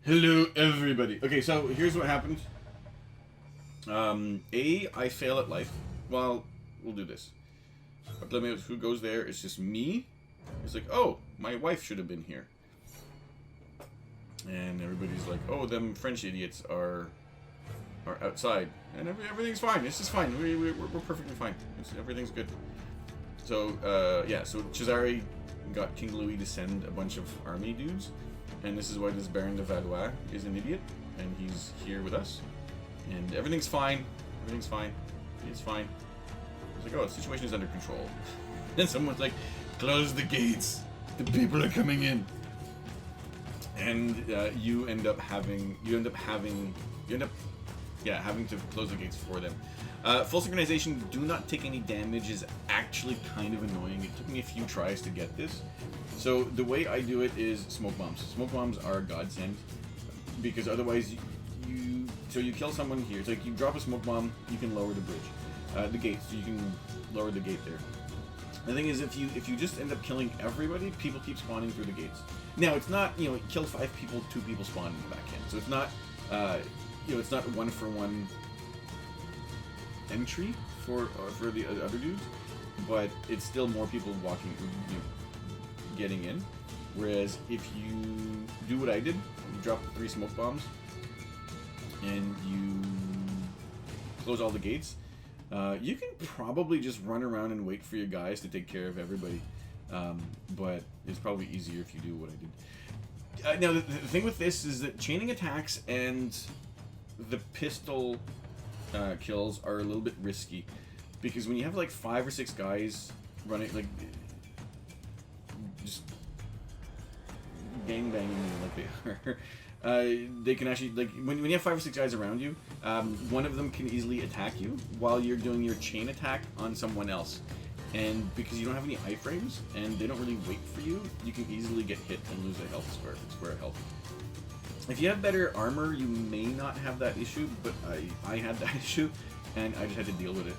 Hello, everybody. Okay, so here's what happened. I fail at life. Well, we'll do this. But let me. Who goes there? It's just me. It's like, oh, my wife should have been here. And everybody's like, oh, them French idiots are outside, and everything's fine. It's just fine. We're perfectly fine. Everything's good. So yeah. So Cesare got King Louis to send a bunch of army dudes. And this is why this Baron de Valois is an idiot, and he's here with us. And everything's fine. Everything's fine. It's fine. It's like, oh, the situation is under control. And someone's like, close the gates. The people are coming in. And you end up having to close the gates for them. Full synchronization, do not take any damage, is actually kind of annoying. It took me a few tries to get this. So the way I do it is smoke bombs. Smoke bombs are a godsend, because otherwise you kill someone here. It's like you drop a smoke bomb, you can lower the bridge, the gate, so you can lower the gate there. The thing is, if you just end up killing everybody, people keep spawning through the gates. Now it's not, kill 5 people, 2 people spawn in the back end, so it's not it's not 1-for-1 entry for the other dudes, but it's still more people walking, getting in. Whereas if you do what I did, you drop 3 smoke bombs and you close all the gates, you can probably just run around and wait for your guys to take care of everybody. But it's probably easier if you do what I did. Now the thing with this is that chaining attacks and the pistol kills are a little bit risky, because when you have like 5 or 6 guys running, like just gang banging like they are, they can actually, like, when you have 5 or 6 guys around you, one of them can easily attack you while you're doing your chain attack on someone else. And because you don't have any iframes and they don't really wait for you, you can easily get hit and lose a health square health. If you have better armor, you may not have that issue, but I had that issue, and I just had to deal with it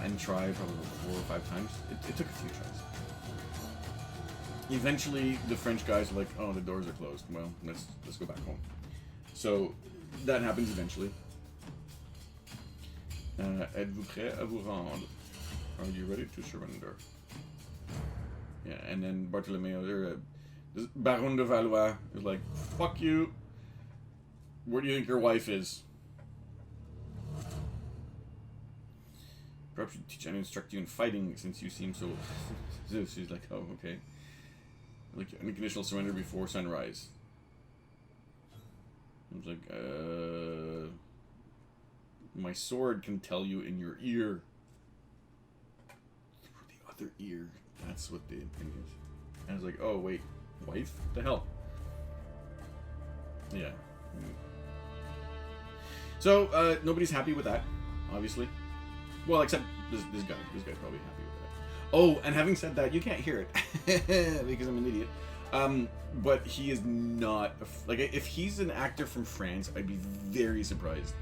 and try probably 4 or 5 times. It took a few tries. Eventually, the French guys were like, "Oh, the doors are closed. Well, let's go back home." So that happens eventually. Êtes-vous prêt à vous rendre? Are you ready to surrender? Yeah, and then Bartolomeo, Baron de Valois, is like, "Fuck you. Where do you think your wife is?" Perhaps you teach and instruct you in fighting, since you seem so. She's like, "Oh, okay." Like, unconditional surrender before sunrise. I was like, my sword can tell you in your ear. Through the other ear. That's what the thing is. And I was like, oh, wait, wife? What the hell? Yeah. So, nobody's happy with that, obviously. Well, except this guy. This guy's probably happy with that. Oh, and having said that, you can't hear it because I'm an idiot. But he is not like, if he's an actor from France, I'd be very surprised.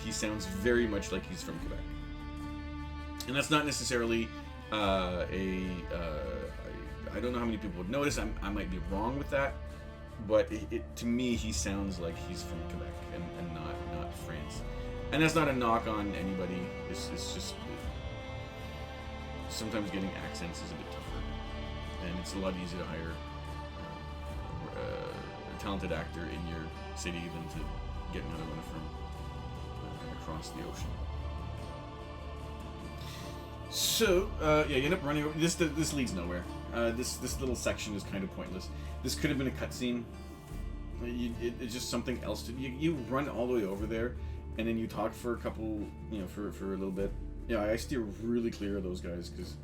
He sounds very much like he's from Quebec, and that's not necessarily I don't know how many people would notice. I might be wrong with that, but to me, he sounds like he's from Quebec and not France. And that's not a knock on anybody. It's just. Sometimes getting accents is a bit tougher, and it's a lot easier to hire a talented actor in your city than to get another one from across the ocean. So yeah, you end up running over. This leads nowhere. This little section is kind of pointless. This could have been a cutscene. It's just something else to you run all the way over there, and then you talk for a couple, for a little bit. Yeah, I steer really clear of those guys, because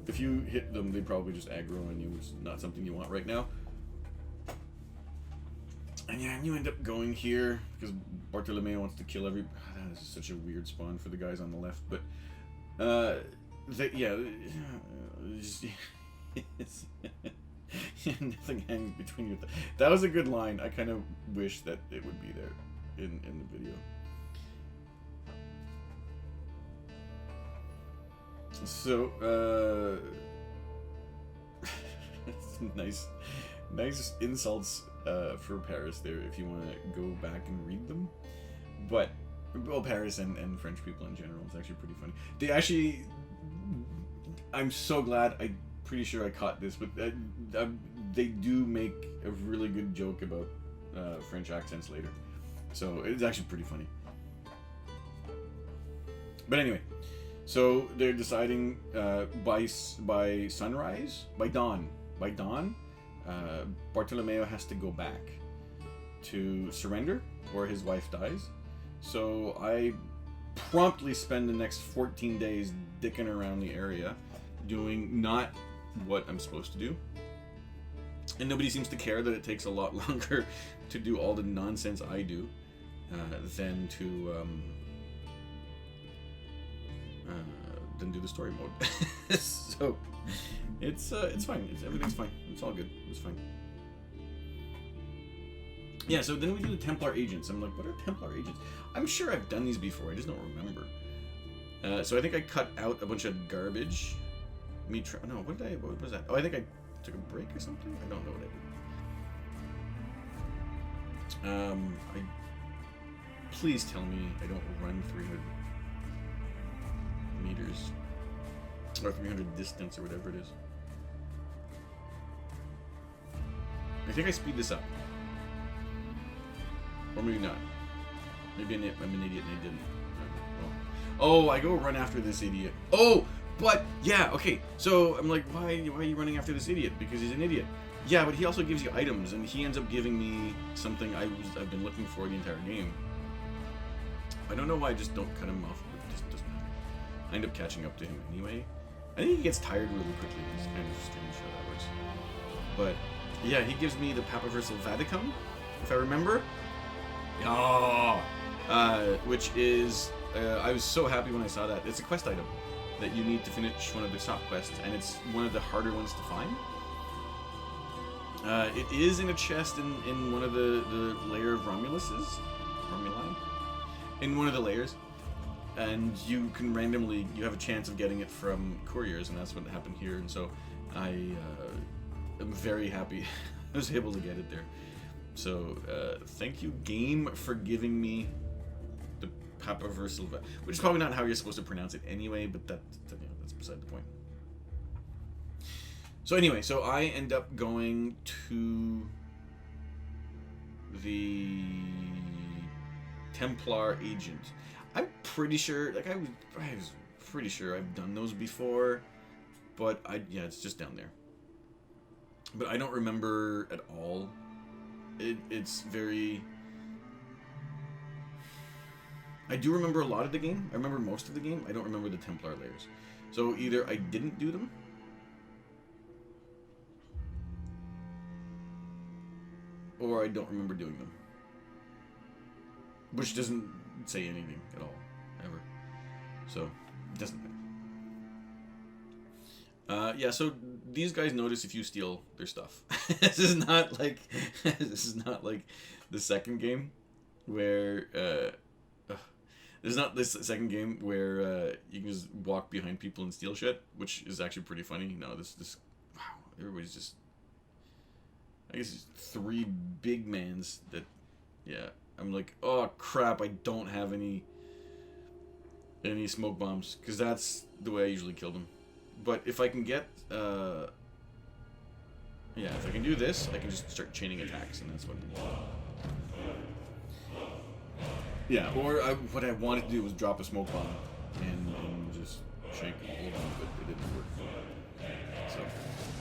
if you hit them, they probably just aggro on you, which is not something you want right now. And yeah, you end up going here, because Bartolomeo wants to kill that is such a weird spawn for the guys on the left, but, nothing hangs between you. That was a good line. I kind of wish that it would be there in the video. So, nice insults for Paris there if you want to go back and read them. But, well, Paris and French people in general, it's actually pretty funny. They actually, I'm so glad, I'm pretty sure I caught this, but they do make a really good joke about French accents later. So it's actually pretty funny. But anyway, so they're deciding by sunrise, by dawn, Bartolomeo has to go back to surrender or his wife dies. So I promptly spend the next 14 days dicking around the area doing not what I'm supposed to do. And nobody seems to care that it takes a lot longer to do all the nonsense I do than do the story mode. So it's fine. Everything's fine. It's all good. It's fine. Yeah, so then we do the Templar agents. I'm like, what are Templar agents? I'm sure I've done these before. I just don't remember. So I think I cut out a bunch of garbage. What was that? Oh, I think I took a break or something? I don't know what I did. Please tell me I don't run 300 meters. Or 300 distance or whatever it is. I think I speed this up. Or maybe not. Maybe I'm an idiot and I didn't. Oh, I go run after this idiot. Oh, but yeah, okay. So I'm like, why are you running after this idiot? Because he's an idiot. Yeah, but he also gives you items, and he ends up giving me something I've been looking for the entire game. I don't know why I just don't cut him off, but it just doesn't matter. I end up catching up to him anyway. I think he gets tired really quickly. It's kind of strange how that works. But yeah, he gives me the Papaversal Vadicum, if I remember. Oh, which is I was so happy when I saw that. It's a quest item that you need to finish one of the top quests, and it's one of the harder ones to find. It is in a chest in one of the layer of Romuli, in one of the layers, and you can randomly, you have a chance of getting it from couriers, and that's what happened here. And so I am very happy I was able to get it there. So thank you, game, for giving me the Papaversal, which is probably not how you're supposed to pronounce it anyway, but that's beside the point. So anyway, so I end up going to the Templar agent. I'm pretty sure, like I was pretty sure I've done those before, but yeah, it's just down there. But I don't remember at all. It's very... I do remember a lot of the game. I remember most of the game. I don't remember the Templar layers. So either I didn't do them, or I don't remember doing them. Which doesn't say anything at all, ever. So, it doesn't matter. Yeah, so these guys notice if you steal their stuff. This is not like the second game where this is not this second game where you can just walk behind people and steal shit, which is actually pretty funny. No, this wow, everybody's just, I guess it's three big mans that, yeah, I'm like, oh crap, I don't have any smoke bombs, because that's the way I usually kill them. But if I can get, yeah, if I can do this, I can just start chaining attacks, and that's what. Yeah, or what I wanted to do was drop a smoke bomb and just shake all of them, but it didn't work. So,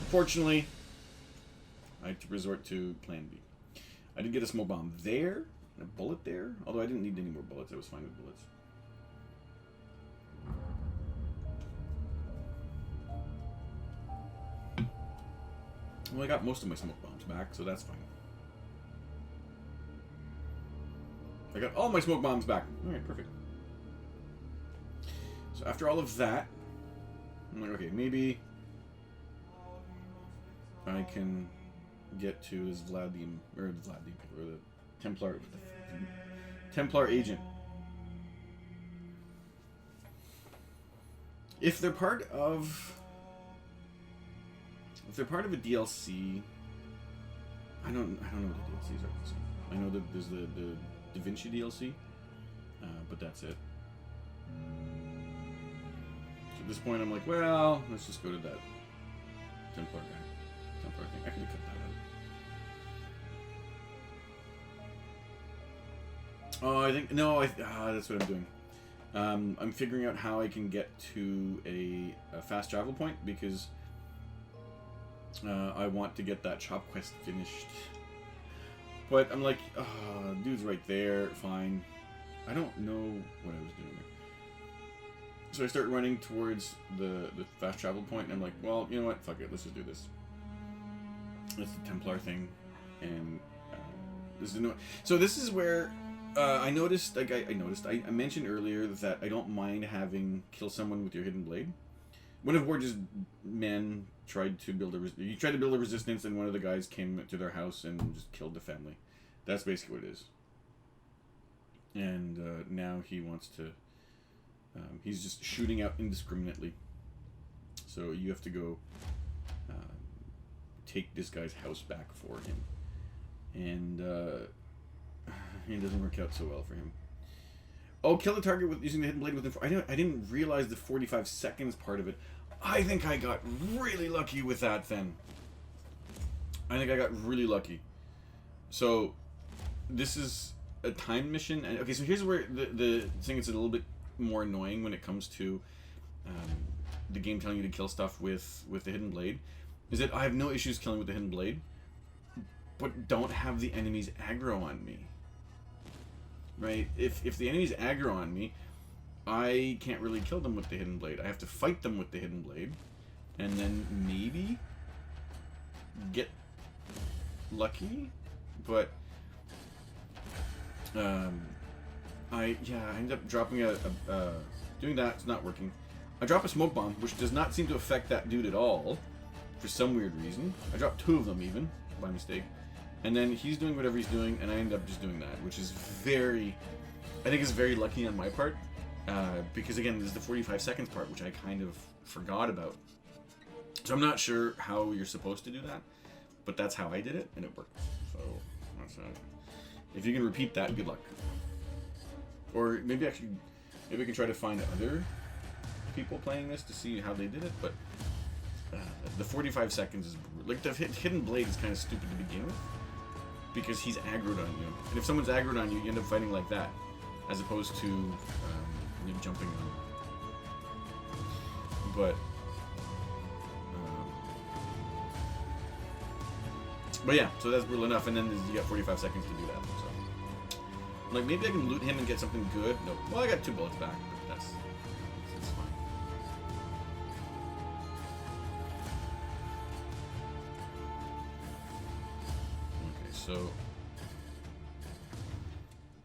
unfortunately, I had to resort to Plan B. I did get a smoke bomb there, and a bullet there, although I didn't need any more bullets. I was fine with bullets. Well, I got most of my smoke bombs back, so that's fine. I got all my smoke bombs back. Alright, perfect. So after all of that, I'm like, okay, maybe I can get to this or the Templar agent. If they're part of a DLC, I don't know what the DLCs are for this game. I know that there's the Da Vinci DLC, but that's it. So at this point, I'm like, well, let's just go to that Templar thing. I could have cut that out. Oh, I think no. That's what I'm doing. I'm figuring out how I can get to a fast travel point because I want to get that shop quest finished. But I'm like, dude's right there. Fine. I don't know what I was doing there. So I start running towards the fast travel point, and I'm like, well, you know what? Fuck it. Let's just do this. It's the Templar thing, and this is no. So this is where I noticed. Like I mentioned earlier that I don't mind having kill someone with your hidden blade. One of Warge's men tried to build a resistance, and one of the guys came to their house and just killed the family. That's basically what it is. And now he wants to. He's just shooting out indiscriminately. So you have to go take this guy's house back for him, and it doesn't work out so well for him. Oh, kill the target with using the hidden blade within. I didn't realize the 45 seconds part of it. I think I got really lucky with that then. I think I got really lucky. So, this is a time mission. And okay, so here's where the thing is a little bit more annoying when it comes to the game telling you to kill stuff with the hidden blade. Is that I have no issues killing with the hidden blade, but don't have the enemies aggro on me. Right? If the enemies aggro on me, I can't really kill them with the hidden blade. I have to fight them with the hidden blade, and then maybe get lucky. But I ended up dropping doing that. It's not working. I drop a smoke bomb, which does not seem to affect that dude at all, for some weird reason. I dropped 2 of them even by mistake, and then he's doing whatever he's doing, and I end up just doing that, which is I think is very lucky on my part. Because again, there's the 45 seconds part, which I kind of forgot about. So I'm not sure how you're supposed to do that, but that's how I did it, and it worked. So that's if you can repeat that, good luck. Or maybe I can try to find other people playing this to see how they did it. But the 45 seconds is like the hidden blade is kind of stupid to begin with, because he's aggroed on you, and if someone's aggroed on you, you end up fighting like that, as opposed to you're jumping on. But yeah, so that's brutal enough, and then you got 45 seconds to do that. So, like, maybe I can loot him and get something good. No, well, I got 2 bullets back, but that's fine. Okay, so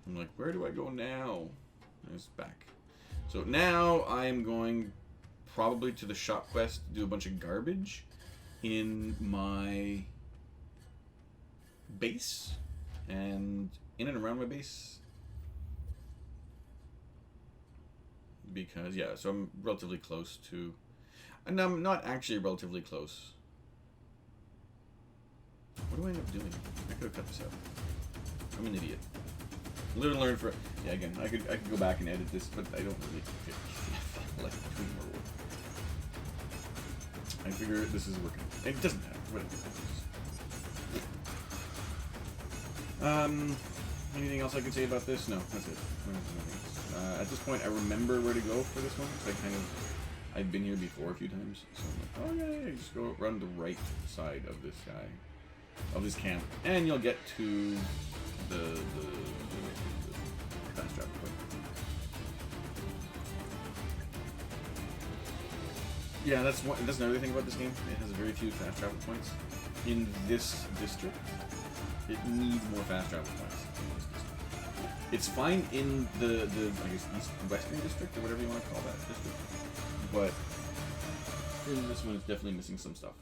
I'm like, where do I go now? It's back. So now I'm going probably to the shop quest to do a bunch of garbage in my base and in and around my base. Because, yeah, so I'm relatively close to... And I'm not actually relatively close. What do I end up doing? I could have cut this out. I'm an idiot. Live and learn for... Yeah, again, I could go back and edit this, but I don't really feel like doing more work. I figure this is working. It doesn't matter. Whatever. Anything else I can say about this? No, that's it. At this point, I remember where to go for this one, because I've been here before a few times. So I'm like, oh yeah, just go run the right side of this guy, of this camp, and you'll get to the fast travel point. Yeah, that's another thing about this game. It has very few fast travel points. In this district, it needs more fast travel points. It's fine in the I guess western district or whatever you want to call that district, but in this one, it's definitely missing some stuff.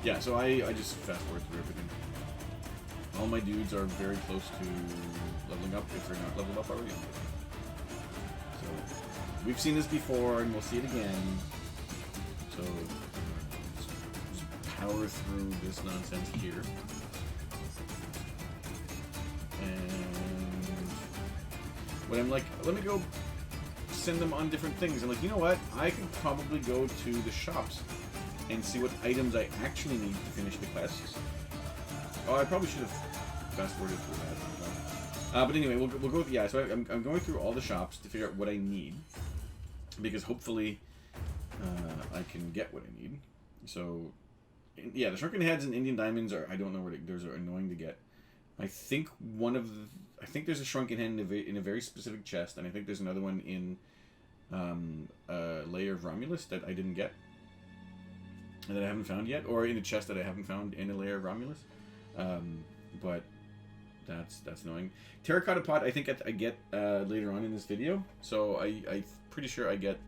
Yeah. So I just fast forward through everything. All my dudes are very close to leveling up if they're not leveled up already. So, we've seen this before, and we'll see it again. So, just power through this nonsense here. And when I'm like, let me go send them on different things. I'm like, you know what? I could probably go to the shops and see what items I actually need to finish the quests. Oh, I probably should have fast-forwarded through that. But anyway, we'll go with, yeah, so I'm going through all the shops to figure out what I need. Because hopefully I can get what I need. So, yeah, the Shrunken Heads and Indian Diamonds are, I don't know where those are annoying to get. I think I think there's a Shrunken Head in a very specific chest, and I think there's another one in a layer of Romulus that I didn't get. And that I haven't found yet, or in a chest that I haven't found in a layer of Romulus. But that's annoying. Terracotta Pot, I think I get later on in this video. So I'm pretty sure I get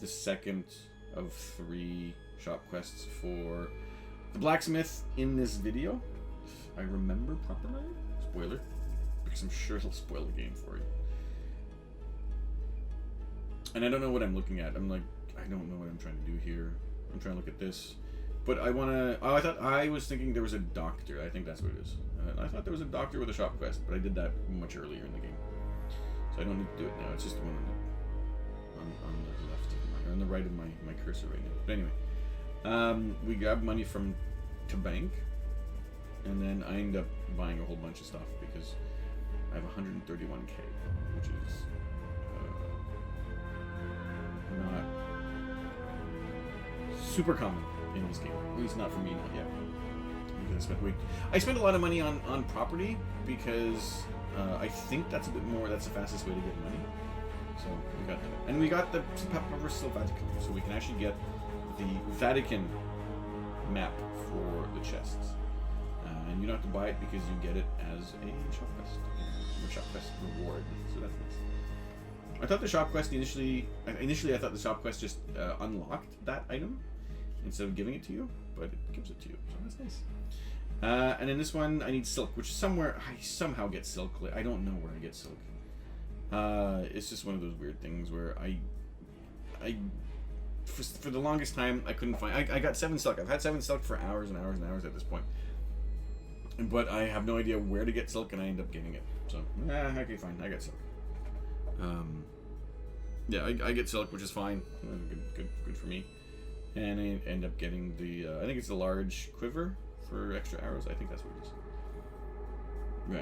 the second of 3 shop quests for the blacksmith in this video, if I remember properly. Spoiler, because I'm sure it'll spoil the game for you. And I don't know what I'm looking at. I'm like, I don't know what I'm trying to do here. I'm trying to look at this. But I want to... Oh, I was thinking there was a doctor. I think that's what it is. I thought there was a doctor with a shop quest, but I did that much earlier in the game. So I don't need to do it now. It's just the one on the left of my... Or on the right of my cursor right now. But anyway. We grab money from to bank. And then I end up buying a whole bunch of stuff because I have 131k, which is not super common in this game. At least not for me, not yet. Because I spent a lot of money on property because I think that's a bit more. That's the fastest way to get money. So we got that, and we got the Papa vs. Vatican, so we can actually get the Vatican map for the chests. And you don't have to buy it because you get it as a shop quest, or shop quest reward. So that's nice. I thought the shop quest initially I thought the shop quest just unlocked that item instead of giving it to you, but it gives it to you, so that's nice. And in this one, I need silk, which somewhere I somehow get silk. I don't know where I get silk. It's just one of those weird things where for the longest time I couldn't find. I got 7 silk. I've had 7 silk for hours and hours and hours at this point. But I have no idea where to get silk, and I end up getting it. So, okay, fine. I got silk. Yeah, I get silk, which is fine. Good for me. And I end up getting the, I think it's the large quiver for extra arrows. I think that's what it is.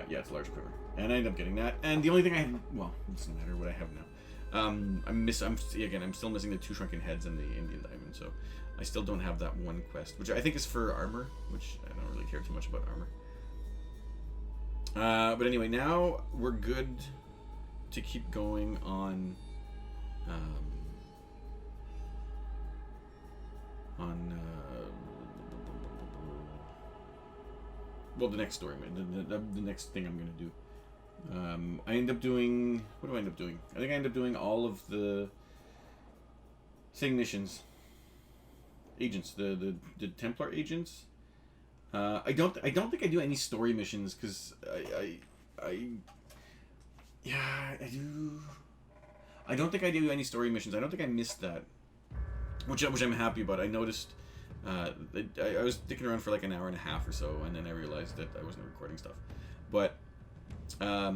Yeah, it's a large quiver. And I end up getting that. And the only thing I have, well, it doesn't matter what I have now. I'm still missing the 2 Shrunken Heads and the Indian Diamond, so I still don't have that one quest, which I think is for armor, which I don't really care too much about armor. But anyway, now we're good to keep going on well, the next story, the next thing I'm gonna do. I end up doing, what do I end up doing? I think I end up doing all of the thing missions. Agents, the Templar agents. I don't think I do any story missions because I do. I don't think I do any story missions. I don't think I missed that, which I'm happy about. I noticed I was sticking around for like an hour and a half or so, and then I realized that I wasn't recording stuff. But what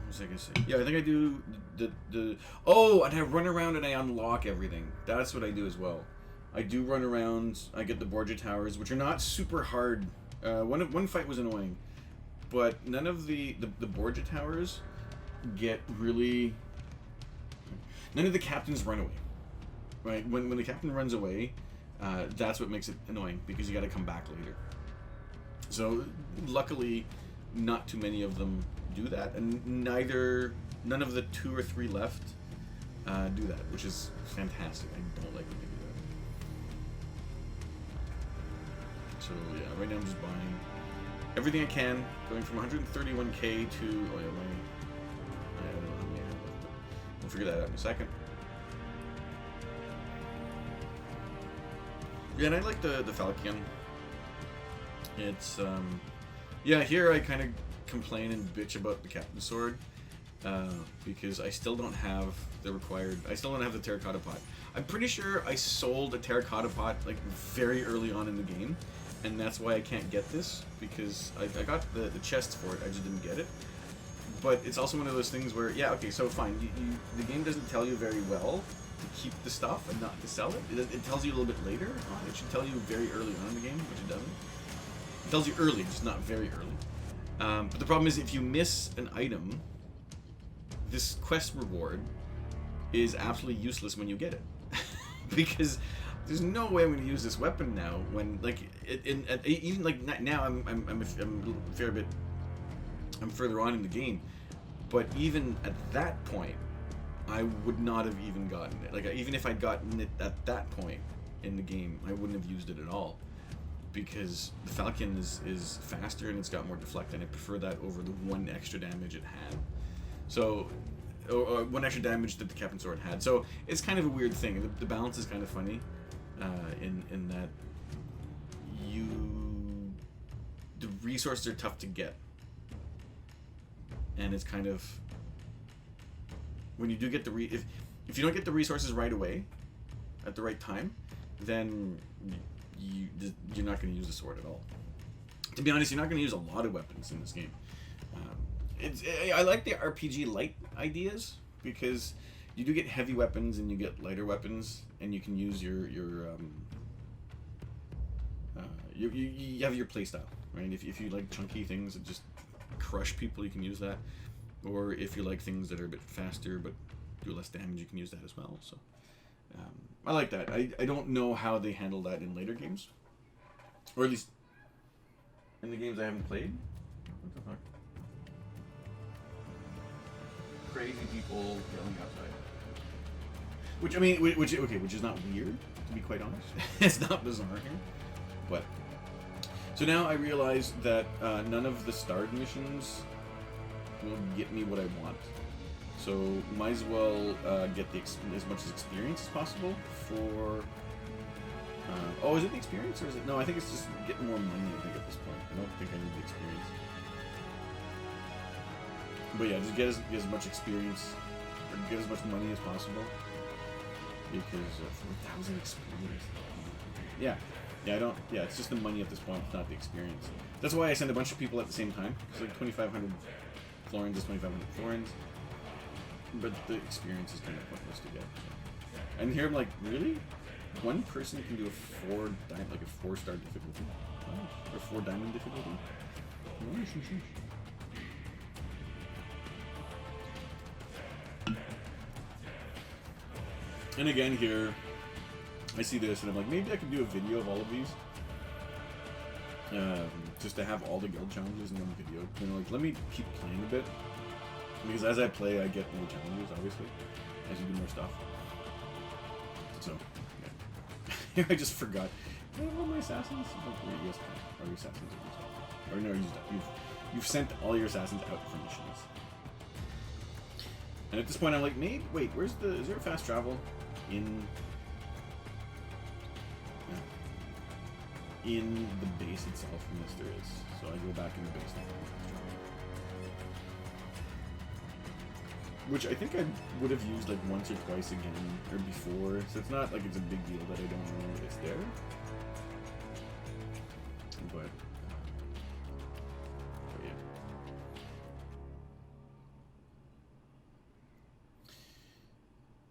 was I gonna say? Yeah, I think I do the oh, and I run around and I unlock everything. That's what I do as well. I do run around. I get the Borgia Towers, which are not super hard. One fight was annoying, but none of the Borgia Towers get really. None of the captains run away. Right? When the captain runs away, that's what makes it annoying because you got to come back later. So luckily, not too many of them do that, and none of the 2 or 3 left do that, which is fantastic. I don't like when they do that. So yeah, right now I'm just buying everything I can, going from 131k to, oh yeah, I don't know how many I have left, but we'll figure that out in a second. Yeah, and I like the Falcon. It's Yeah, here I kind of complain and bitch about the Captain's Sword because I still don't have the required. I still don't have the terracotta pot. I'm pretty sure I sold a terracotta pot like very early on in the game, and that's why I can't get this because I got the chests for it. I just didn't get it. But it's also one of those things where, yeah, okay, so fine. The game doesn't tell you very well to keep the stuff and not to sell it. It tells you a little bit later on. It should tell you very early on in the game, which it doesn't. It tells you early, just not very early. But the problem is if you miss an item, this quest reward is absolutely useless when you get it. Because there's no way I'm going to use this weapon now when, like, even like now I'm a fair bit, I'm further on in the game, but even at that point, I would not have even gotten it. Like, even if I'd gotten it at that point in the game, I wouldn't have used it at all. Because the Falcon is faster and it's got more deflect, and I prefer that over the one extra damage it had. So, or one extra damage that the Captain's Sword had. So it's kind of a weird thing. The balance is kind of funny, in that the resources are tough to get, and it's kind of when you do get if you don't get the resources right away, at the right time, then you're not going to use the sword at all. To be honest, you're not going to use a lot of weapons in this game. I like the RPG light ideas because you do get heavy weapons and you get lighter weapons, and you can use you have your playstyle, right? If you like chunky things that just crush people, you can use that. Or if you like things that are a bit faster but do less damage, you can use that as well. So I like that. I don't know how they handle that in later games, or at least in the games I haven't played. What the fuck? Crazy people yelling outside. Which, I mean, which is not weird, to be quite honest. It's not bizarre here, but so now I realize that none of the starred missions will get me what I want. So might as well get as much experience as possible for. Oh, is it the experience or is it? No, I think it's just getting more money. I think at this point, I don't think I need the experience. But yeah, just get as much experience or get as much money as possible because 4,000 experience. Yeah, I don't. Yeah, it's just the money at this point, not the experience. That's why I send a bunch of people at the same time. It's like 2,500 florins is 2,500 florins. But the experience is kind of pointless to get. So. And here I'm like, really? One person can do a 4-star difficulty? Oh, or 4 diamond difficulty? Oh, and again here, I see this and I'm like, maybe I could do a video of all of these. Just to have all the guild challenges in one video. You know, like, let me keep playing a bit. Because as I play, I get more challenges, obviously, as you do more stuff. So, yeah. I just forgot. Do I have all my assassins? Oh, yes, all your assassins are used. Or no, you've sent all your assassins out for missions. And at this point, I'm like, wait, is there a fast travel in the base itself? Yes, there is. So I go back in the base now. Which I think I would have used like once or twice again, or before, so it's not like it's a big deal that I don't know it's there. But yeah.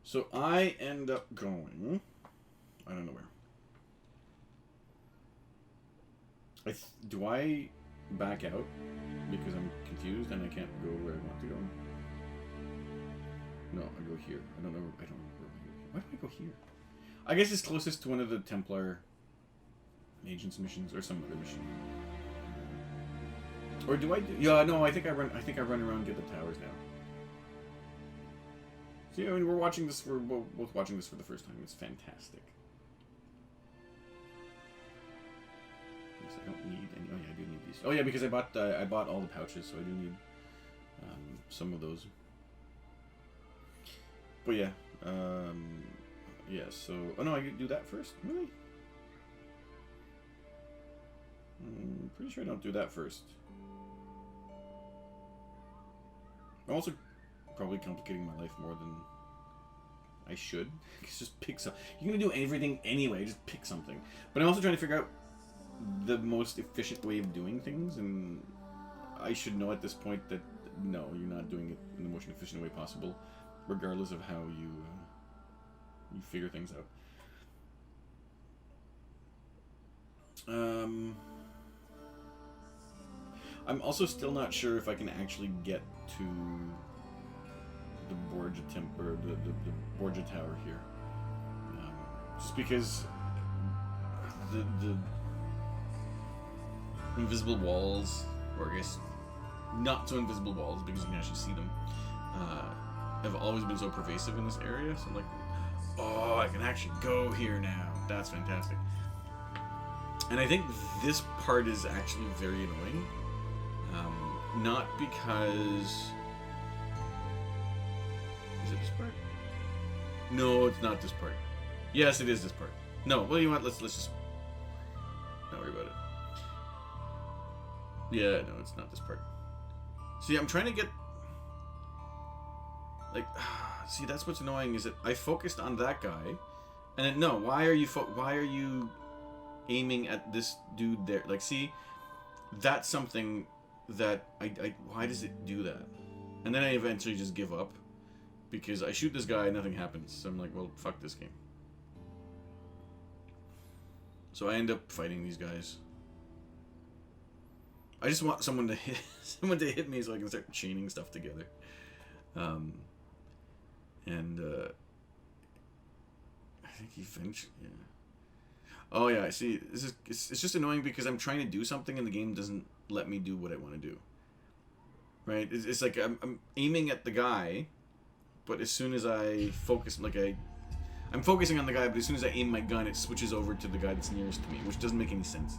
So I end up going, I don't know where. Do I back out because I'm confused and I can't go where I want to go? No, I go here. I don't know where I go here. Why do I go here? I guess it's closest to one of the Templar agents missions or some other mission. Or do I do? Yeah, no. I think I run around and get the towers now. See, I mean, we're both watching this for the first time. It's fantastic. Yes, I don't need any. Oh yeah, I do need these. Oh yeah, because I bought all the pouches, so I do need some of those. But yeah, yeah, so... Oh no, I could do that first? Really? I'm pretty sure I don't do that first. I'm also probably complicating my life more than I should. Just pick some. You're gonna do everything anyway. Just pick something. But I'm also trying to figure out the most efficient way of doing things, and I should know at this point that no, you're not doing it in the most efficient way possible, regardless of how you figure things out. I'm also still not sure if I can actually get to the Borgia or the Borgia Tower here, just because the invisible walls, or I guess not so invisible walls because you can actually see them, have always been so pervasive in this area. So I'm like, oh, I can actually go here now. That's fantastic. And I think this part is actually very annoying. Not because... Is it this part? No, it's not this part. Yes, it is this part. No, well, you know what? Let's just not worry about it. Yeah, no, it's not this part. See, I'm trying to get... Like, see, that's what's annoying, is that I focused on that guy, and then, no, why are you aiming at this dude there? Like, see, that's something that why does it do that? And then I eventually just give up, because I shoot this guy and nothing happens. So I'm like, well, fuck this game. So I end up fighting these guys. I just want someone to hit me so I can start chaining stuff together. I think eventually, yeah. Oh yeah, see, it's just annoying because I'm trying to do something and the game doesn't let me do what I want to do. Right? It's like I'm aiming at the guy, but as soon as I focus, like I'm focusing on the guy, but as soon as I aim my gun, it switches over to the guy that's nearest to me, which doesn't make any sense.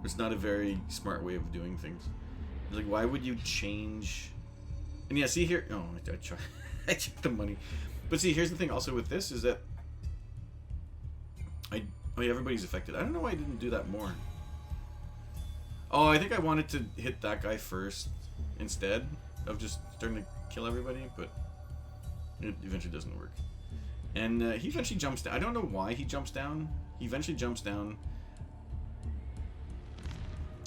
It's not a very smart way of doing things. Like, why would you change? And yeah, see here. Oh, I checked the money. But see, here's the thing. Also with this is that oh yeah, everybody's affected. I don't know why I didn't do that more. Oh, I think I wanted to hit that guy first instead of just starting to kill everybody, but it eventually doesn't work. And he eventually jumps down. I don't know why he jumps down. He eventually jumps down.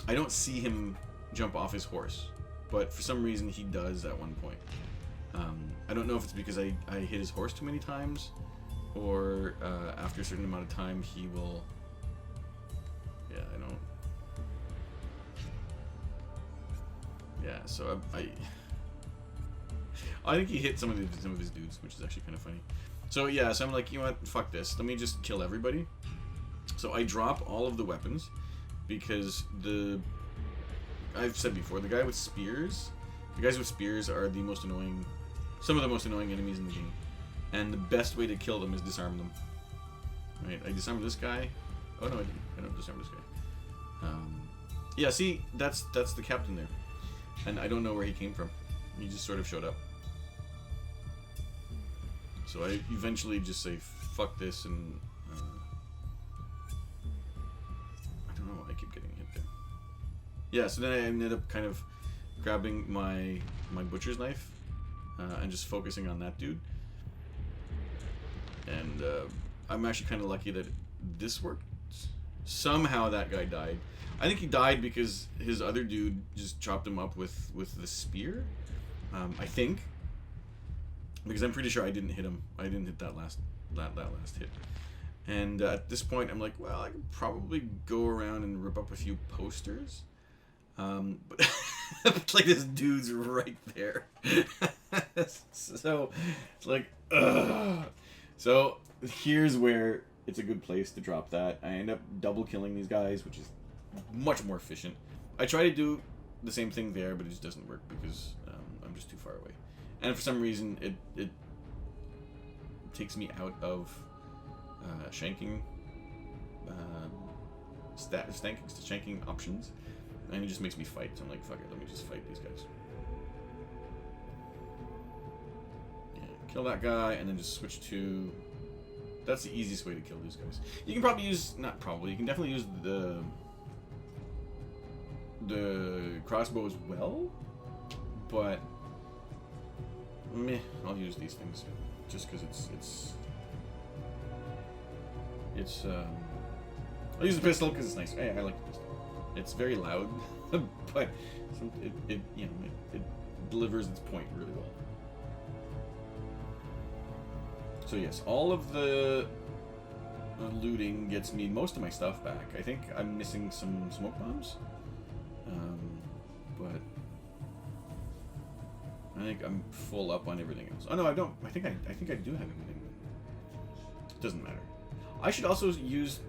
I don't see him jump off his horse, but for some reason he does at one point. I don't know if it's because I hit his horse too many times, or after a certain amount of time he will... Yeah, I don't... Yeah, so I think he hit some of his dudes, which is actually kind of funny. So yeah, so I'm like, you know what, fuck this. Let me just kill everybody. So I drop all of the weapons, because I've said before, the guys with spears are the most annoying, some of the most annoying enemies in the game. And the best way to kill them is disarm them. Right, I disarmed this guy. Oh no, I didn't. I don't disarm this guy. Yeah, see, that's the captain there. And I don't know where he came from. He just sort of showed up. So I eventually just say, fuck this, and I don't know why I keep getting hit there. Yeah, so then I ended up kind of grabbing my butcher's knife and just focusing on that dude. And I'm actually kind of lucky that this worked. Somehow that guy died. I think he died because his other dude just chopped him up with the spear. I think, because I'm pretty sure I didn't hit him. I didn't hit that last hit. And at this point, I'm like, well, I could probably go around and rip up a few posters. But like, this dude's right there. So it's like, ugh. So here's where it's a good place to drop that. I end up double killing these guys, which is much more efficient. I try to do the same thing there, but it just doesn't work because I'm just too far away. And for some reason, it takes me out of shanking shanking options, and it just makes me fight. So I'm like, fuck it, let me just fight these guys. Yeah, kill that guy, and then just switch to... That's the easiest way to kill these guys. You can probably use... Not probably, you can definitely use the the crossbow as well, but meh, I'll use these things just because I'll use the pistol because it's nice. I like the pistol. It's very loud, but it delivers its point really well. So yes, all of the looting gets me most of my stuff back. I think I'm missing some smoke bombs, but I think I'm full up on everything else. Oh no, I don't. I think I do have everything. It doesn't matter. I should also use.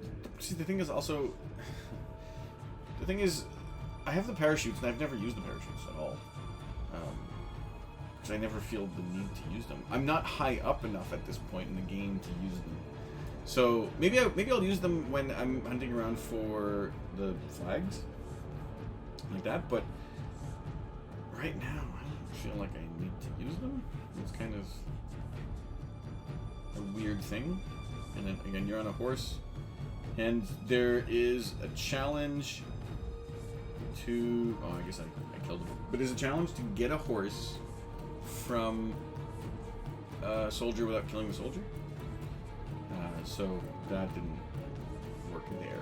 See, the thing is also. The thing is, I have the parachutes, and I've never used the parachutes at all. Because I never feel the need to use them. I'm not high up enough at this point in the game to use them. So maybe I'll use them when I'm hunting around for the flags, like that. But right now, I don't feel like I need to use them. It's kind of a weird thing. And then again, you're on a horse, and there is a challenge to. Oh, I guess I killed him. But there's a challenge to get a horse from a soldier without killing the soldier. So that didn't work there.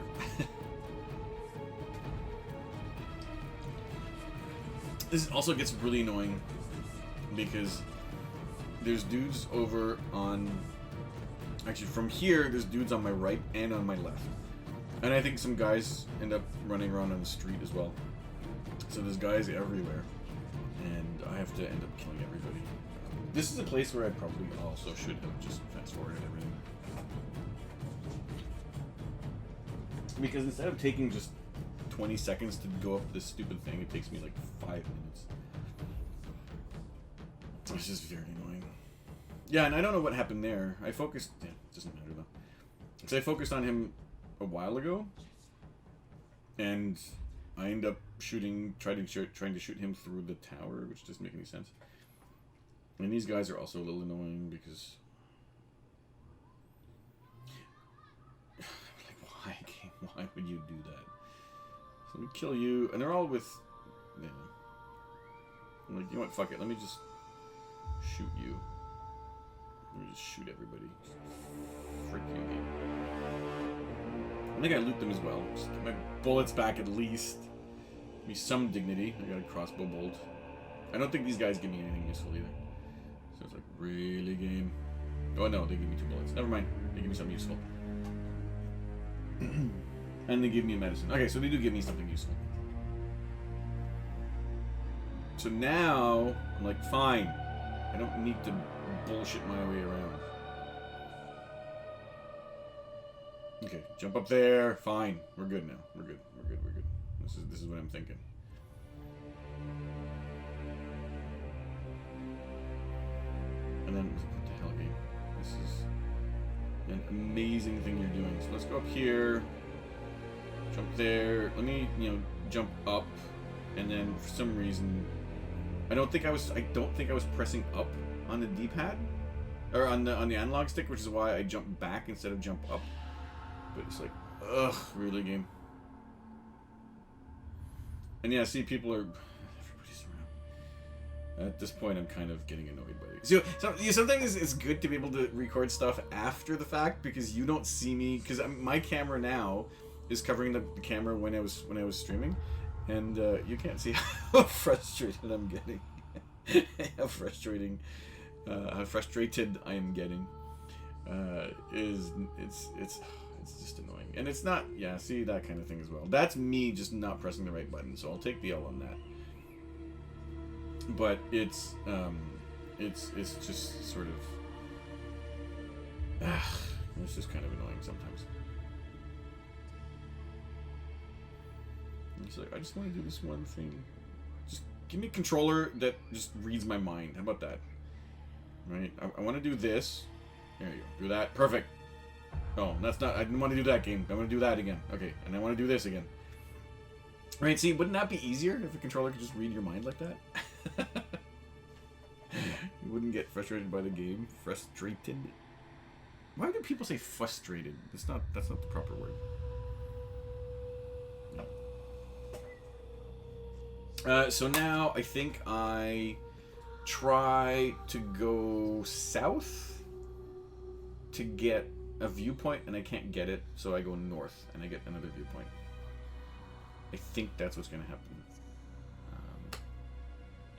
This also gets really annoying because there's dudes over on. Actually, from here, there's dudes on my right and on my left. And I think some guys end up running around on the street as well. So there's guys everywhere. And I have to end up killing everybody. This is a place where I probably also should have just fast-forwarded everything. Because instead of taking just 20 seconds to go up this stupid thing, it takes me like 5 minutes. It's just very annoying. Yeah, and I don't know what happened there. I focused... Yeah, it doesn't matter though. Because I focused on him a while ago. And I end up trying to shoot him through the tower, which doesn't make any sense. And these guys are also a little annoying because... Why would you do that? So we kill you, and they're all with... Yeah. I'm like, you know what, fuck it, let me just shoot you. Let me just shoot everybody. Frick you, game. I think I loot them as well. Just get my bullets back at least. Give me some dignity. I got a crossbow bolt. I don't think these guys give me anything useful either. So it's like, really, game? Oh no, they give me 2 bullets. Never mind. They give me something useful. And they give me a medicine. Okay, so they do give me something useful. So now, I'm like, fine. I don't need to bullshit my way around. Okay, jump up there. Fine. We're good now. We're good. We're good. We're good. This is what I'm thinking. And then, what the hell, game? This is an amazing thing you're doing. So let's go up here. Jump there. Let me, jump up. And then for some reason, I don't think I was pressing up on the D-pad or on the analog stick, which is why I jumped back instead of jump up. But it's like, ugh, really, game. And yeah, see, everybody's around. At this point, I'm kind of getting annoyed by it. So sometimes it's good to be able to record stuff after the fact because you don't see me, because my camera now is covering the camera when I was streaming, and you can't see how frustrated I'm getting. How frustrated I am getting. It's just annoying, and it's not. Yeah, see, that kind of thing as well. That's me just not pressing the right button, so I'll take the L on that. But it's just sort of. It's just kind of annoying sometimes. It's like, I just want to do this one thing. Just give me a controller that just reads my mind. How about that? Right? I want to do this. There you go. Do that. Perfect. Oh, that's not... I didn't want to do that game. I want to do that again. Okay. And I want to do this again. Right, see, wouldn't that be easier if a controller could just read your mind like that? You wouldn't get frustrated by the game. Frustrated. Why do people say frustrated? That's not the proper word. No. So now I think I try to go south to get a viewpoint, and I can't get it, so I go north and I get another viewpoint. I think that's what's going to happen.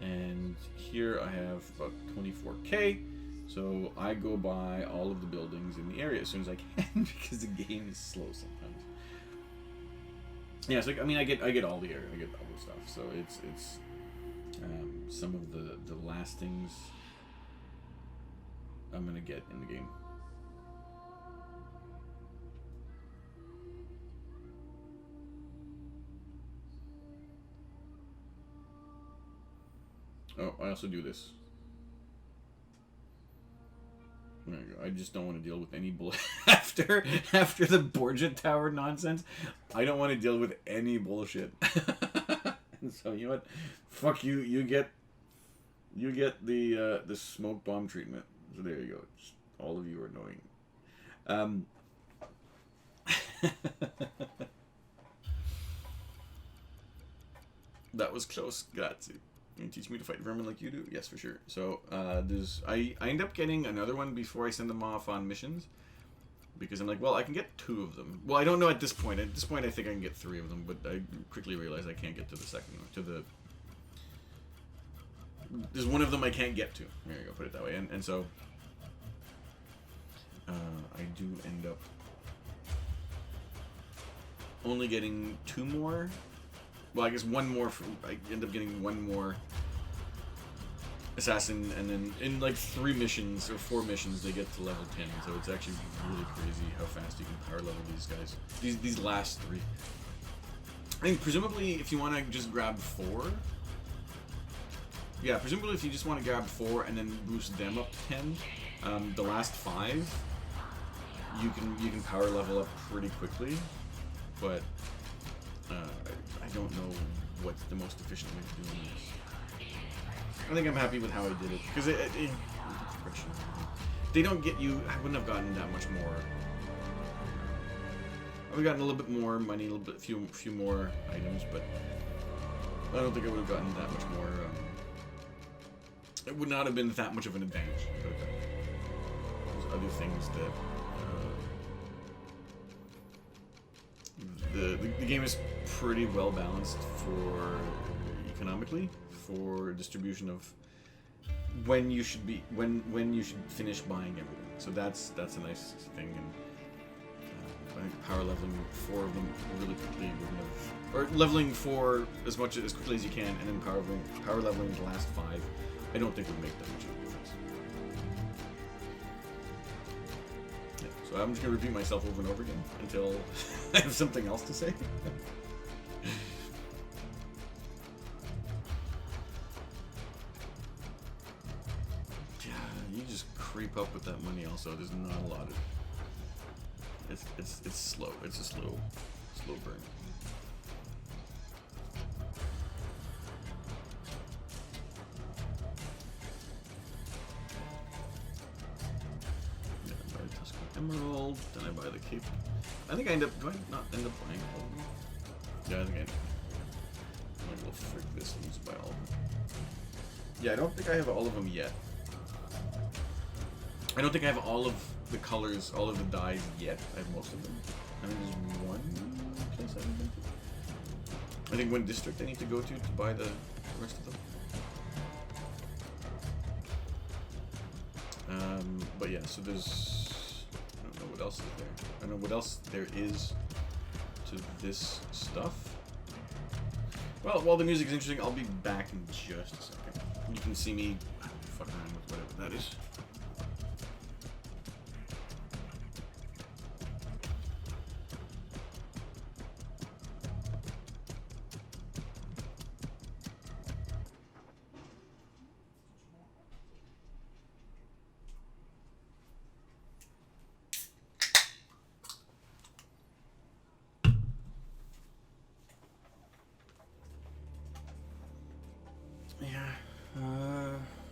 And here I have about 24k, so I go by all of the buildings in the area as soon as I can because the game is slow sometimes. Yeah, so I mean, I get all the area, I get all the stuff. So it's some of the last things I'm gonna get in the game. Oh, I also do this. There you go. I just don't want to deal with any bullshit after the Borgia Tower nonsense. I don't want to deal with any bullshit. So you know what? Fuck you. You get the smoke bomb treatment. So there you go. Just, all of you are annoying. That was close. Grazie. You teach me to fight vermin like you do? Yes, for sure. So I end up getting another one before I send them off on missions, because I'm like, well, I can get 2 of them. Well, I don't know at this point. At this point, I think I can get 3 of them, but I quickly realize I can't get to the second one. There's one of them I can't get to. There you go. Put it that way. And so I do end up only getting 2 more. Well, I guess 1 more. I end up getting 1 more assassin, and then in like 3 missions or 4 missions, they get to level 10. So it's actually really crazy how fast you can power level these guys. These last 3. I mean, presumably, if you want to just grab 4. Yeah, presumably if you just want to grab 4 and then boost them up to 10, the last 5, you can power level up pretty quickly, but. I don't know what's the most efficient way of doing this. I think I'm happy with how I did it, because they don't get you. I wouldn't have gotten that much more. I would have gotten a little bit more money, a few more items, but I don't think I would have gotten that much more. It would not have been that much of an advantage. But there's other things that. The game is pretty well balanced for economically, for distribution of when you should finish buying everything. So that's a nice thing, and I think power leveling 4 of them really quickly wouldn't have, or leveling 4 as quickly as you can, and then power leveling the last 5, I don't think would make that much of a difference. So I'm just going to repeat myself over and over again until I have something else to say. Yeah, you just creep up with that money also. There's not a lot of it. It's slow. It's a slow burn. Emerald, then I buy the cape. I think I end up. Do I not end up buying all of them? Yeah, I think I end up. I'm like, well, frick this, and just buy all of them. Yeah, I don't think I have all of them yet. I don't think I have all of the colors, all of the dyes yet. I have most of them. I think there's one place I haven't been to. I think one district I need to go to buy the rest of them. But yeah, so there's. I don't know what else is there. I don't know what else there is to this stuff. Well, while the music is interesting, I'll be back in just a second. You can see me fuck around with whatever that is.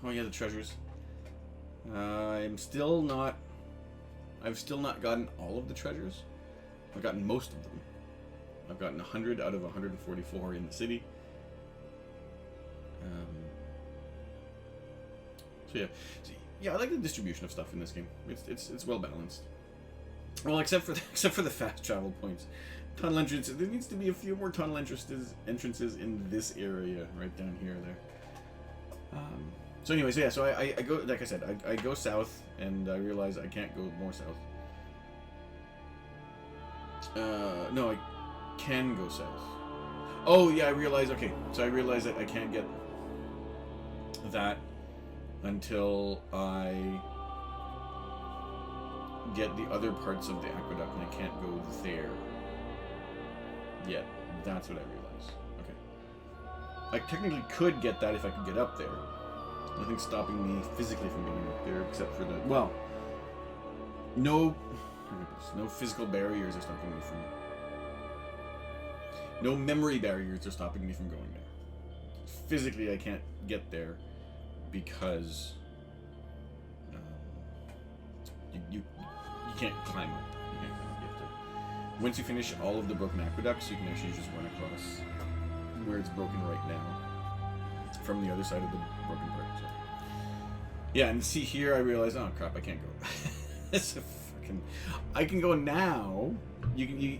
Oh yeah, the treasures. I've still not gotten all of the treasures. I've gotten most of them. I've gotten 100 out of 144 in the city. So yeah, I like the distribution of stuff in this game. It's well balanced. Well, except for the fast travel points, tunnel entrances. There needs to be a few more tunnel entrances in this area, right down here. There. So anyways, yeah. So I go, like I said, I go south, and I realize I can't go more south. No, I can go south. Oh yeah, I realize. Okay, so I realize that I can't get that until I get the other parts of the aqueduct, and I can't go there yet. That's what I realize. Okay. I technically could get that if I could get up there. Nothing's stopping me physically from getting up there, except for the... Well, no physical barriers are stopping me from... No memory barriers are stopping me from going there. Physically, I can't get there because... You can't climb up. You can't climb up. You have to... Once you finish all of the broken aqueducts, you can actually just run across where it's broken right now from the other side of the broken part. So. Yeah, and see here, I realize, oh crap, I can't go. It's a fucking... I can go now. You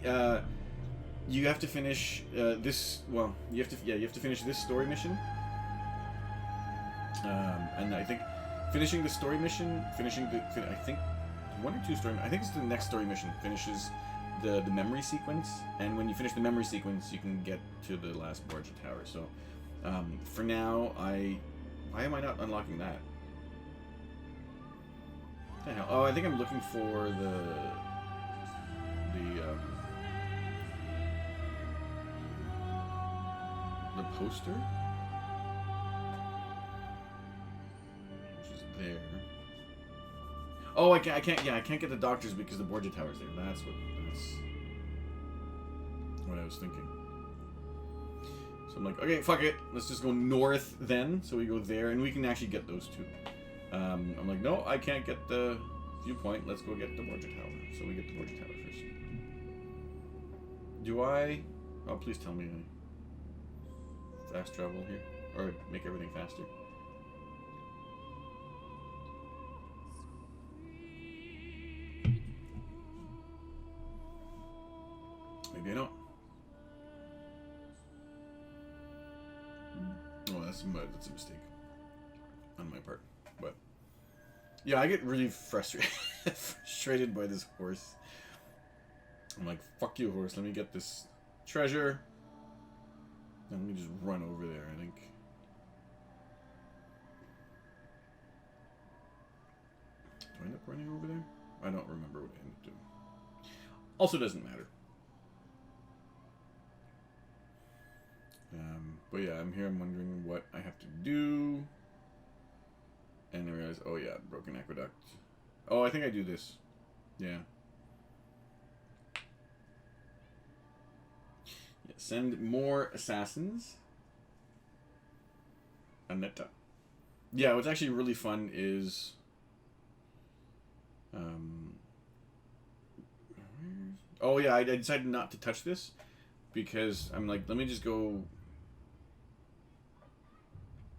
have to finish this. Well, you have to finish this story mission. And I think finishing the story mission, I think. One or two story. I think it's the next story mission finishes the memory sequence, and when you finish the memory sequence, you can get to the last Borgia Tower. So, for now, why am I not unlocking that? What the hell? Oh, I think I'm looking for the poster, which is there. Oh, I can't. Yeah, I can't get the doctors because the Borgia Tower's there. That's what I was thinking. So I'm like, okay, fuck it. Let's just go north then. So we go there, and we can actually get those two. I'm like, no, I can't get the viewpoint. Let's go get the Borgia Tower. So we get the Borgia Tower first. Do I? Oh, please tell me I fast travel here, or make everything faster. Maybe I don't. Oh, that's a mistake on my part. But yeah, I get really frustrated by this horse. I'm like, fuck you, horse. Let me get this treasure. And let me just run over there, I think. Do I end up running over there? I don't remember what I ended up doing. Also doesn't matter. But yeah, I'm here, I'm wondering what I have to do. And I realize, oh yeah, broken aqueduct. Oh, I think I do this. Yeah. Yeah, send more assassins. Aneta. Yeah, what's actually really fun is... oh yeah, I decided not to touch this. Because I'm like, let me just go...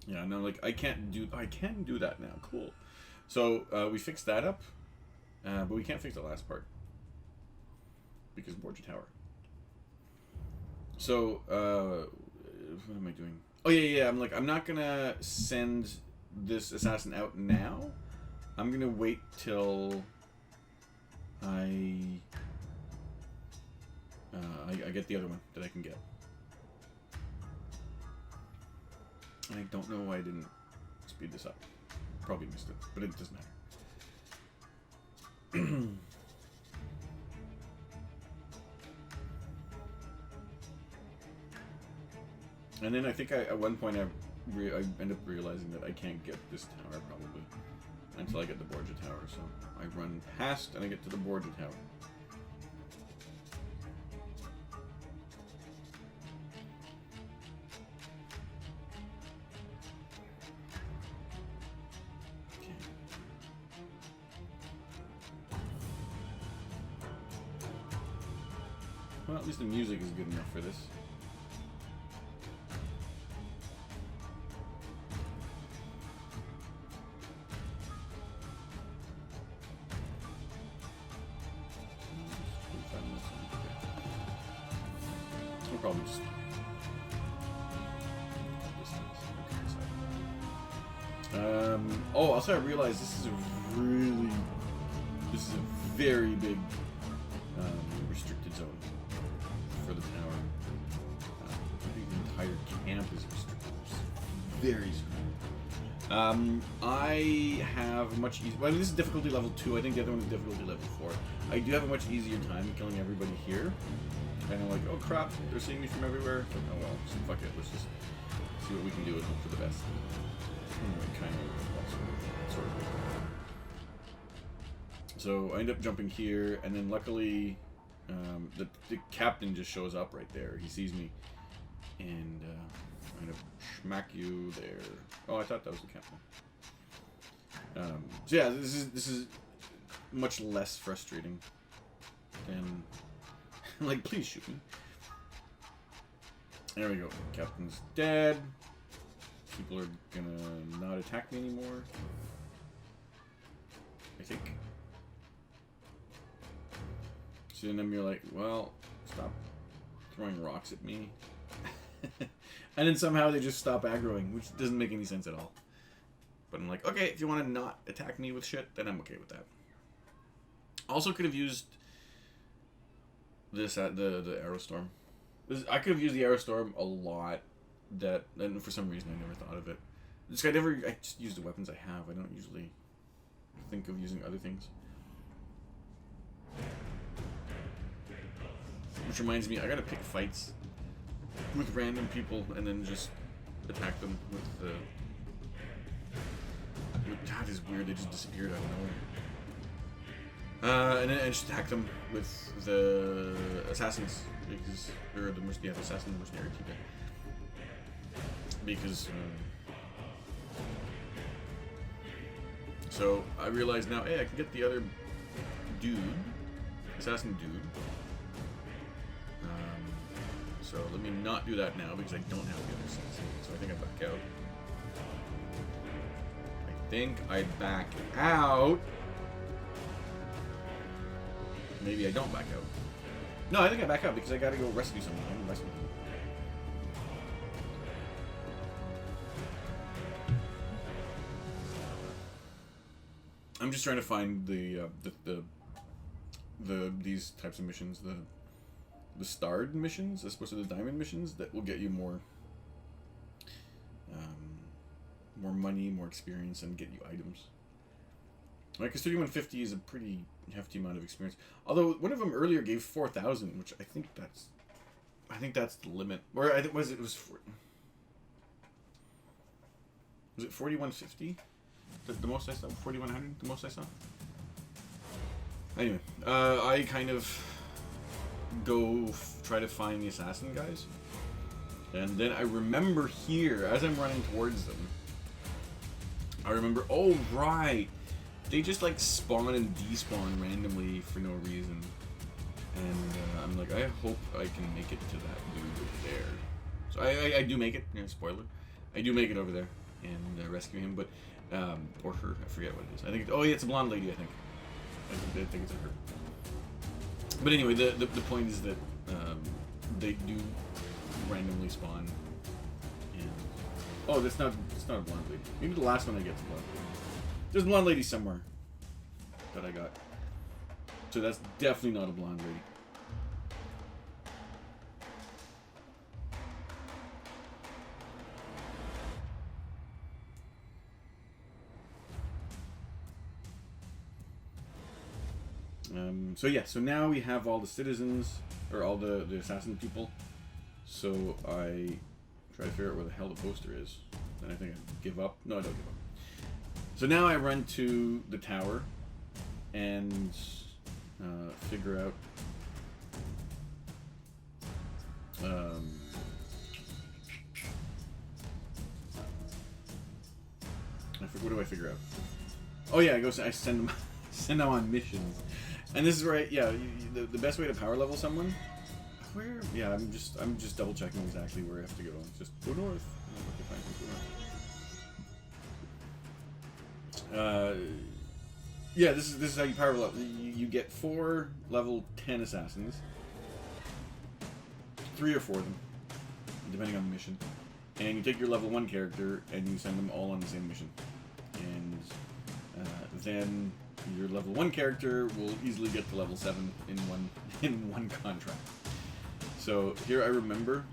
Yeah, no, like, I can do that now. Cool. So, we fixed that up. But we can't fix the last part. Because Borgia Tower. So, what am I doing? Oh, yeah, I'm like, I'm not gonna send this assassin out now. I'm gonna wait till I get the other one that I can get. I don't know why I didn't speed this up. Probably missed it, but it doesn't matter. And then I think at one point I end up realizing that I can't get this tower probably until I get the Borgia Tower. So I run past and I get to the Borgia Tower. Well, at least the music is good enough for this. no problem. Just oh, also I realized this is a very big restricted zone for the tower. I think the entire camp is restricted. It's very strong. I have much easier. Well, I mean, this is difficulty level 2. I think the other one is difficulty level 4. I do have a much easier time killing everybody here. Kind of like, oh crap, they're seeing me from everywhere. Like, oh well, so fuck it. Let's just see what we can do and hope for the best. Kind of, sort of. So I end up jumping here, and then luckily, the captain just shows up right there. He sees me, and I end up smack you there. Oh, I thought that was the captain. So yeah, this is much less frustrating than like, please shoot me. There we go. Captain's dead. People are gonna not attack me anymore, I think. So then you're like, well, stop throwing rocks at me. And then somehow they just stop aggroing, which doesn't make any sense at all. But I'm like, okay, if you want to not attack me with shit, then I'm okay with that. Also could have used this at the Arrow Storm. I could have used the Arrow Storm a lot. And for some reason I never thought of it. I just use the weapons I have. I don't usually think of using other things. Which reminds me, I gotta pick fights with random people and then just attack them with the... God, is weird, they just disappeared out of nowhere. And then I just attack them with the assassins, because they're the assassin mercenary people. Because so I realize now, hey, I can get the other assassin dude. So let me not do that now because I don't have the other assassin. So I think I back out. I think I back out. Maybe I don't back out. No, I think I back out because I gotta go rescue someone. I'm rescuing him. I'm just trying to find these types of missions, the starred missions, as opposed to the diamond missions, that will get you more money, more experience, and get you items. Right, because 3150 is a pretty hefty amount of experience. Although one of them earlier gave 4,000, which I think that's the limit. Or I think was it 4150? The most I saw? 4100? The most I saw? Anyway, I kind of go try to find the assassin guys. And then I remember here, as I'm running towards them, I remember, oh right, they just like spawn and despawn randomly for no reason. And I'm like, I hope I can make it to that dude there. So I do make it, spoiler. I do make it over there and rescue him, but or her, I forget what it is. I think, oh yeah, it's a blonde lady, I think it's a her. But anyway, the point is that they do randomly spawn. And oh, that's not a blonde lady. Maybe the last one I get is a blonde lady. There's a blonde lady somewhere that I got. So that's definitely not a blonde lady. So yeah, so now we have all the citizens, or all the assassin people. So I try to figure out where the hell the poster is. Then I think I give up. No, I don't give up. So now I run to the tower and figure out what do I figure out? Oh yeah, I send them on missions. And this is where the best way to power level someone. Where? Yeah, I'm just double checking exactly where I have to go. Just go north. Yeah, this is how you power level. You get 4 level 10 assassins, 3 or 4 of them, depending on the mission. And you take your level 1 character and you send them all on the same mission. And then your level 1 character will easily get to level 7 in one contract. So here I remember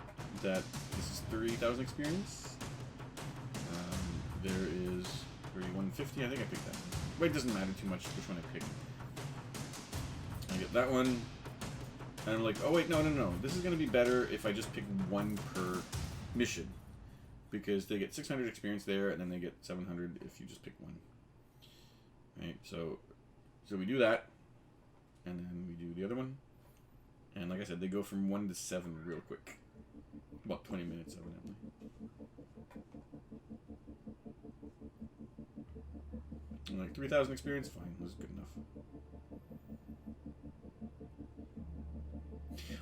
that this is 30,000 experience. There is 3150. I think I picked that one. But it doesn't matter too much which one I pick. I get that one. And I'm like, oh wait, no. This is going to be better if I just pick one per mission. Because they get 600 experience there, and then they get 700 if you just pick one. Right, so we do that. And then we do the other one. And like I said, they go from 1 to 7 real quick. About 20 minutes, evidently. And like 3,000 experience, fine, this is good enough.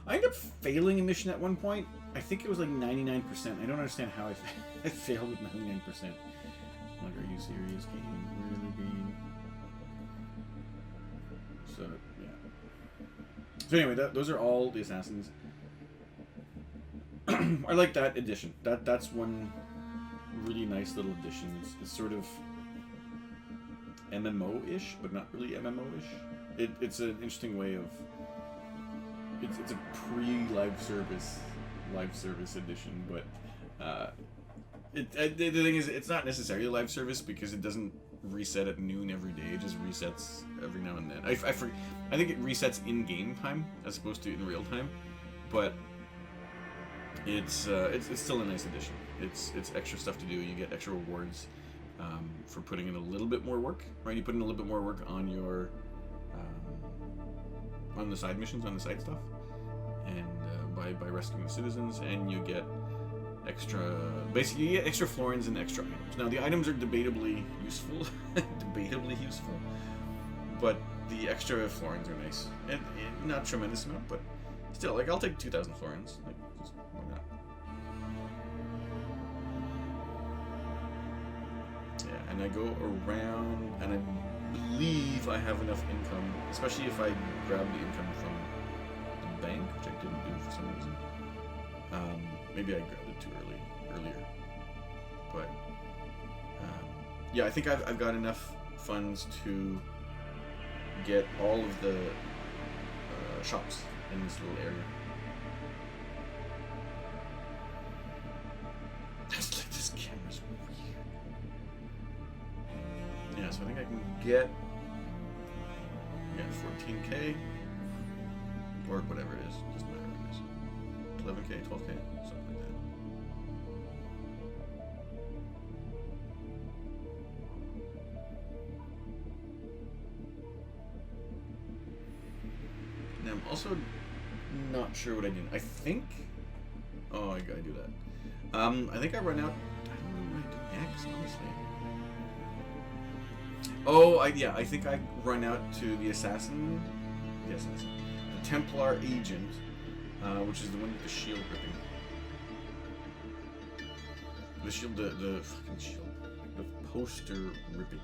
I ended up failing a mission at one point. I think it was like 99%. I don't understand how I failed with 99%. Like, are you serious, game? Really, game? So, yeah. So anyway, those are all the assassins. I like that addition. That's one really nice little addition. It's sort of MMO-ish, but not really MMO-ish. It's an interesting way of... It's a pre-live service edition, but the thing is, it's not necessarily a live service because it doesn't reset at noon every day. It just resets every now and then. I think it resets in game time as opposed to in real time, but it's still a nice addition. It's extra stuff to do. You get extra rewards for putting in a little bit more work. Right, you put in a little bit more work on your on the side missions, on the side stuff, and by rescuing the citizens, and you get basically you get extra florins and extra items. Now the items are debatably useful, but the extra florins are nice, and not a tremendous amount, but still, like I'll take 2,000 florins. Like, just, why not? Yeah, and I go around, and I believe I have enough income, especially if I grab the income from the bank, which I didn't do for some reason. Maybe I grabbed it too earlier. But yeah, I think I've got enough funds to get all of the shops in this little area. This camera's weird. Yeah, so I think I can get 14K or whatever it is, just whatever it is. 11K, 12K, something like that. Now I'm also not sure what I did. I think, oh, I gotta do that. I think I run out. I don't know what I do next, honestly. Oh, I think I run out to the assassin. The Templar agent, which is the one with the shield ripping. The shield, the fucking shield. The poster ripping.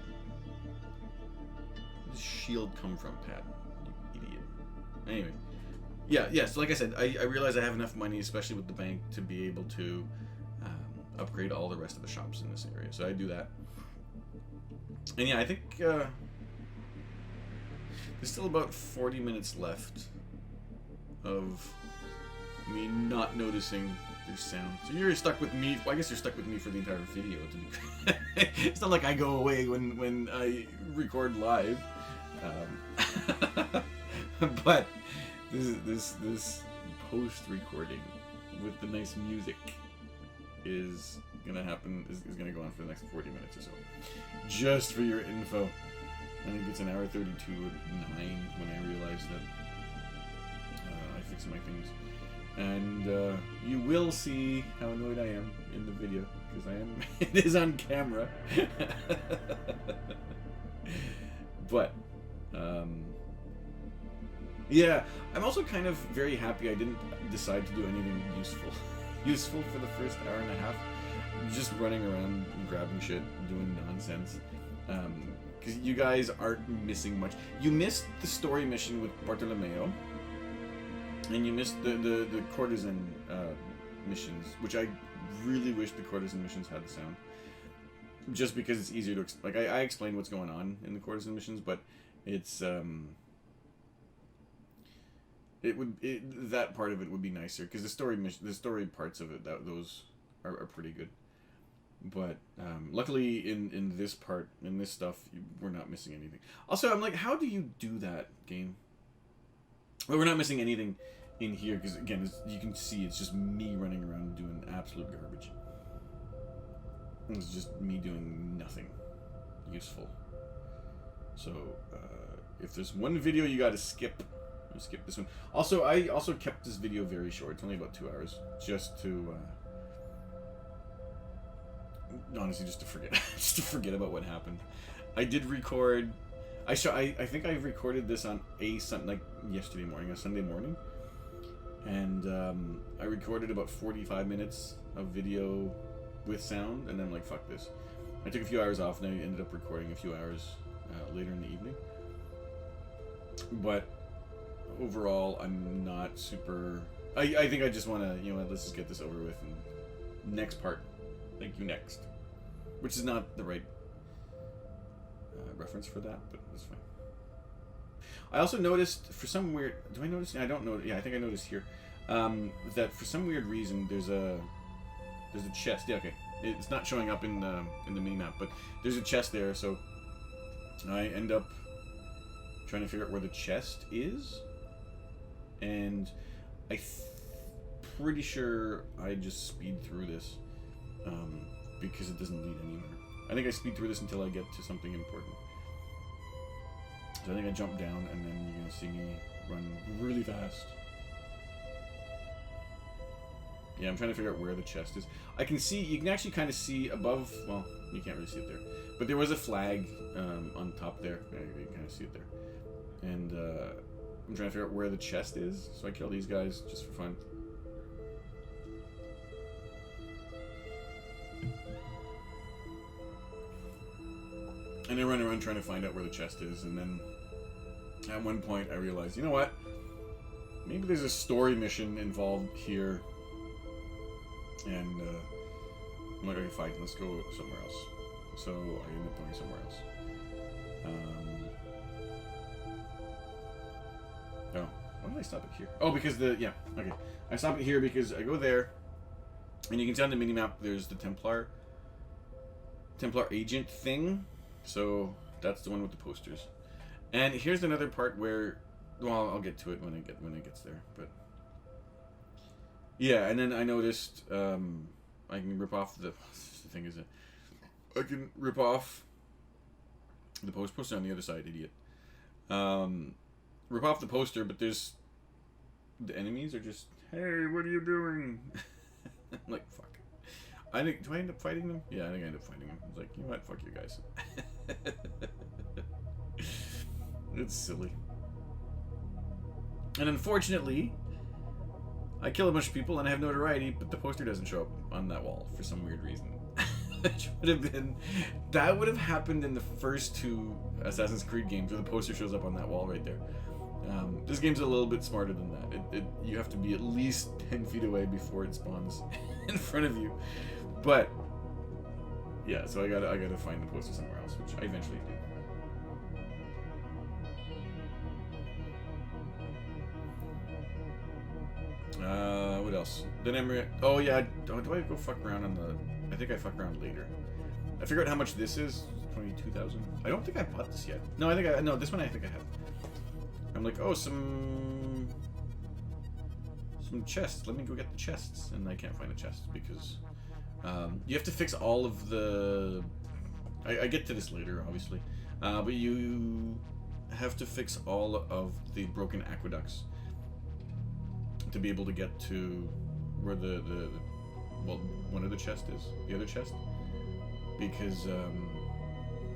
Where does shield come from, Pat? You idiot. Anyway. Yeah, so like I said, I realize I have enough money, especially with the bank, to be able to upgrade all the rest of the shops in this area. So I do that. And yeah, I think there's still about 40 minutes left of me not noticing there's sound. So you're stuck with me. Well, I guess you're stuck with me for the entire video. It's not like I go away when I record live. But this post recording with the nice music is gonna happen. Is gonna go on for the next 40 minutes or so. Just for your info. I think it's an hour 32 at 9 when I realized that I fixed my things. And you will see how annoyed I am in the video, because I am. It is on camera. But yeah, I'm also kind of very happy I didn't decide to do anything useful for the first hour and a half. Just running around grabbing shit, doing nonsense. Because you guys aren't missing much. You missed the story mission with Bartolomeo. And you missed the courtesan missions, which I really wish the courtesan missions had the sound. Just because it's easier to like I explained what's going on in the courtesan missions, but it's that part of it would be nicer because the story parts of it those are pretty good. But luckily in this part, in this stuff, we're not missing anything. Also, I'm like, how do you do that, game? Well, we're not missing anything in here because again, as you can see, it's just me running around doing absolute garbage. It's just me doing nothing useful. So if there's one video you got to skip, you skip this one. Also, I also kept this video very short. It's only about 2 hours, just to honestly just to forget about what happened. I did record. I think I recorded this on like yesterday morning, a Sunday morning, and I recorded about 45 minutes of video with sound, and then I'm like, fuck this. I took a few hours off, and I ended up recording a few hours later in the evening. But overall, I'm not super. I think I just want to, you know, let's just get this over with. And next part, thank you next, which is not the right reference for that, but that's fine. I also noticed for some weird. Do I notice? I don't know. Yeah, I think I noticed here that for some weird reason there's a chest. Yeah, okay. It's not showing up in the mini map, but there's a chest there. So I end up trying to figure out where the chest is, and pretty sure I just speed through this because it doesn't lead anywhere. I think I speed through this until I get to something important. So I think I jump down, and then you're gonna see me run really fast. Yeah, I'm trying to figure out where the chest is. I can see, you can actually kind of see above, well, you can't really see it there, but there was a flag on top there. Yeah, you can kind of see it there. And I'm trying to figure out where the chest is, so I kill these guys just for fun. And I run around trying to find out where the chest is, and then at one point I realized, you know what? Maybe there's a story mission involved here. And I'm like, okay, fine, let's go somewhere else. So I end up going somewhere else. Oh, why did I stop it here? Oh, because yeah, okay. I stop it here because I go there, and you can see on the minimap there's the Templar agent thing. So that's the one with the posters. And here's another part where, well, I'll get to it when it gets there, but. Yeah, and then I noticed I can rip off the thing is I can rip off the poster on the other side, idiot. Rip off the poster, but there's the enemies are just, hey, what are you doing? I'm like, fuck. Do I end up fighting them? Yeah, I think I end up fighting them. I was like, you know what, fuck you guys. It's silly. And unfortunately, I kill a bunch of people and I have notoriety, but the poster doesn't show up on that wall for some weird reason. That would have happened in the first 2 Assassin's Creed games where the poster shows up on that wall right there. This game's a little bit smarter than that. You have to be at least 10 feet away before it spawns in front of you. But yeah, so I gotta find the poster somewhere else, which I eventually do. What else? Then oh yeah, do I go fuck around on the... I think I fuck around later. I figured out how much this is. 22,000. I don't think I bought this yet. No, no, this one I think I have. I'm like, oh, some chests. Let me go get the chests. And I can't find the chests because you have to fix all of the... I get to this later, obviously. But you have to fix all of the broken aqueducts to be able to get to where well, one of the chests is, the other chest, because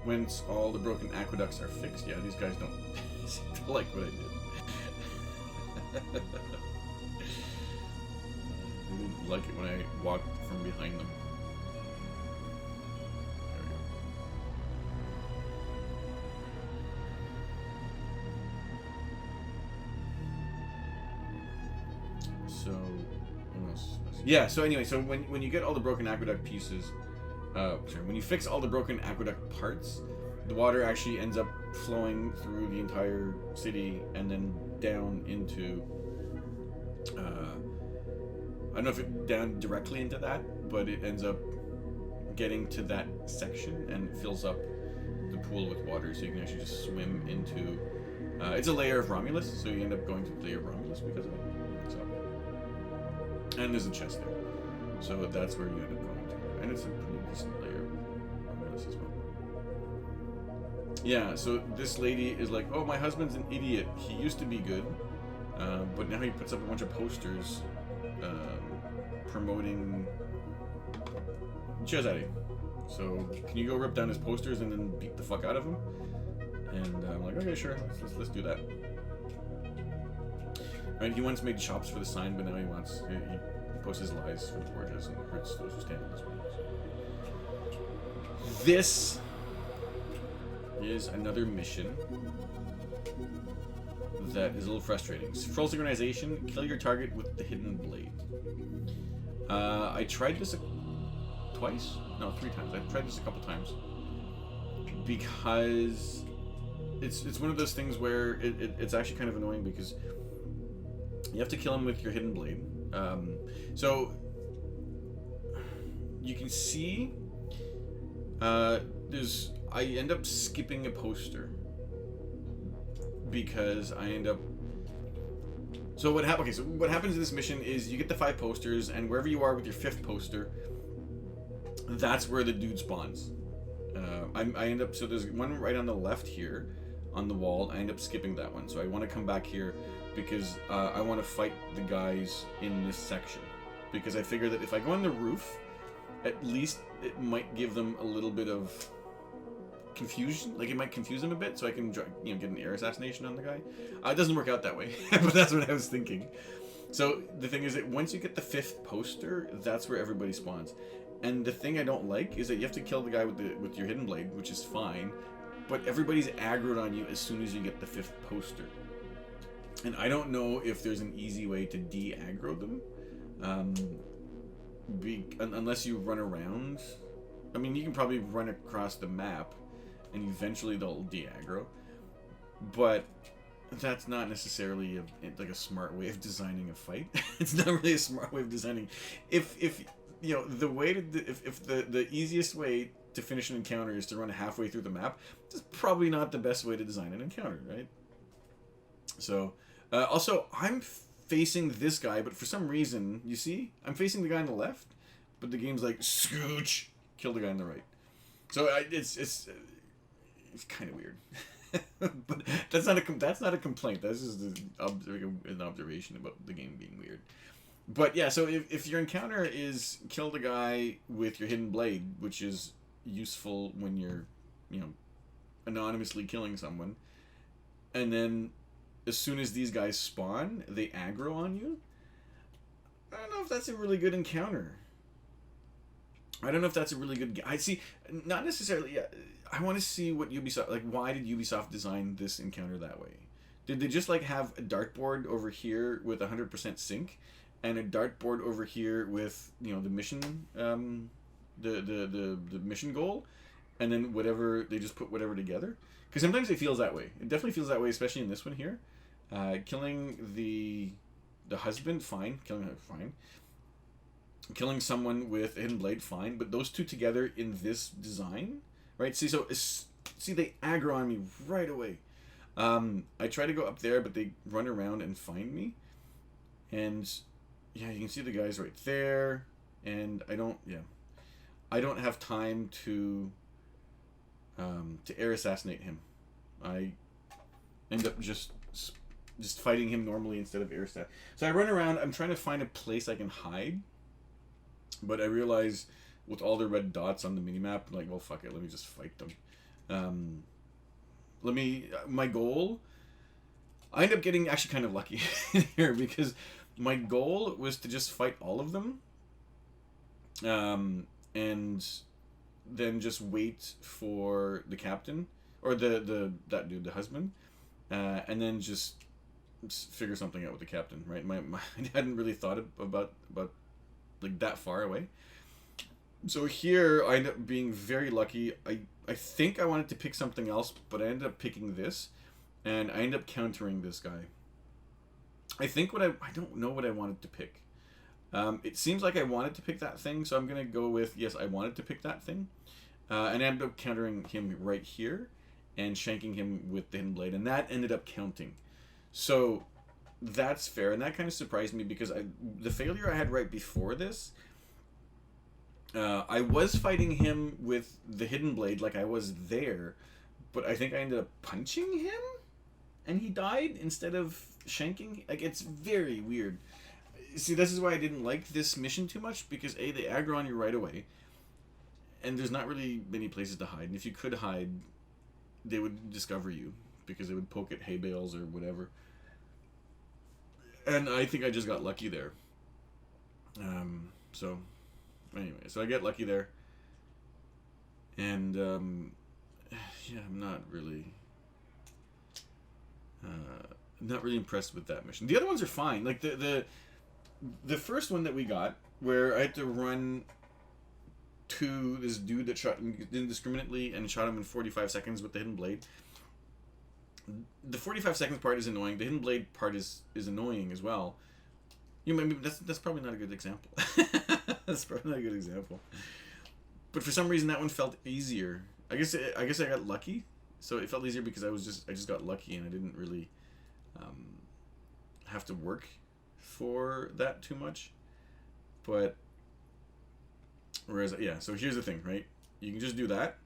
once all the broken aqueducts are fixed, yeah, these guys don't seem to like what I did. They didn't like it when I walked from behind them. So, what else? Yeah. So anyway, so when you get all the broken aqueduct pieces, when you fix all the broken aqueduct parts, the water actually ends up flowing through the entire city and then down into. I don't know if it down directly into that, but it ends up getting to that section and fills up the pool with water, so you can actually just swim into. It's a layer of Romulus, so you end up going to the layer of Romulus because of it. So, and there's a chest there, so that's where you end up going to, and it's a pretty decent layer of Romulus as well. Yeah, so this lady is like, oh, my husband's an idiot. He used to be good, but now he puts up a bunch of posters promoting Cesare. So can you go rip down his posters and then beat the fuck out of him? And I'm like, okay, sure, let's do that. Right, he once made shops for the sign, but now he posts his lies for the Borgias and hurts those who stand in his way. This is another mission that is a little frustrating. Full synchronization, kill your target with the hidden blade. I tried this twice? No, 3 times. I've tried this a couple times. Because it's one of those things where it's actually kind of annoying because you have to kill him with your hidden blade. So you can see I end up skipping a poster because I end up. So what happens in this mission is you get the 5 posters, and wherever you are with your 5th poster, that's where the dude spawns. I end up, so there's one right on the left here on the wall. I end up skipping that one, so I want to come back here because I want to fight the guys in this section, because I figure that if I go on the roof, at least it might give them a little bit of confusion. Like, it might confuse them a bit, so I can get an air assassination on the guy. It doesn't work out that way, but that's what I was thinking. So the thing is that once you get the 5th poster, that's where everybody spawns. And the thing I don't like is that you have to kill the guy with your hidden blade, which is fine, but everybody's aggroed on you as soon as you get the 5th poster. And I don't know if there's an easy way to de-aggro them, unless you run around. I mean, you can probably run across the map, and eventually they'll de-aggro, but that's not necessarily a smart way of designing a fight. It's not really a smart way of designing. If the way to if the easiest way to finish an encounter is to run halfway through the map, it's probably not the best way to design an encounter, right? So also, I'm facing this guy, but for some reason, you see, I'm facing the guy on the left, but the game's like, scooch, kill the guy on the right. So it's kind of weird. But that's not a complaint. That's just an observation about the game being weird. But yeah, so if your encounter is kill the guy with your hidden blade, which is useful when you're, anonymously killing someone, and then as soon as these guys spawn, they aggro on you, I don't know if that's a really good encounter. I don't know if that's a really good... I see, not necessarily... Yeah, I want to see what Ubisoft... Like, why did Ubisoft design this encounter that way? Did they just, have a dartboard over here with 100% sync, and a dartboard over here with, the mission... the mission goal, and then whatever... They just put whatever together? Because sometimes it feels that way. It definitely feels that way, especially in this one here. Killing the husband, fine. Killing her, fine. Killing someone with a hidden blade, fine, but those two together in this design, right? See, they aggro on me right away. I try to go up there, but they run around and find me. And, yeah, you can see the guys right there, and I don't have time to air assassinate him. I end up just fighting him normally instead of air assassinate. So I run around, I'm trying to find a place I can hide. But I realize with all the red dots on the minimap, I'm like, well, fuck it, let me just fight them. My goal, I end up getting actually kind of lucky here because my goal was to just fight all of them. And then just wait for the captain, or that dude, the husband, and then just figure something out with the captain, right? I hadn't really thought about like that far away. So here I end up being very lucky. I think I wanted to pick something else, but I ended up picking this, and I end up countering this guy. I think I don't know what I wanted to pick. It seems like I wanted to pick that thing, so I'm gonna go with yes. I wanted to pick that thing, and I ended up countering him right here, and shanking him with the hidden blade, and that ended up counting. So that's fair, and that kind of surprised me because the failure I had right before this. I was fighting him with the hidden blade, like I was there, but I think I ended up punching him, and he died instead of shanking. Like, it's very weird. See, this is why I didn't like this mission too much, because A, they aggro on you right away, and there's not really many places to hide, and if you could hide, they would discover you, because they would poke at hay bales or whatever. And I think I just got lucky there. So... Anyway, so I get lucky there, and yeah, I'm not really impressed with that mission. The other ones are fine. Like the first one that we got, where I had to run to this dude that shot indiscriminately and shot him in 45 seconds with the hidden blade. The 45 seconds part is annoying. The hidden blade part is annoying as well. You know, that's probably not a good example. That's probably not a good example. But for some reason, that one felt easier. I guess I got lucky, so it felt easier because I just got lucky and I didn't really have to work for that too much. But whereas yeah, so here's the thing, right? You can just do that,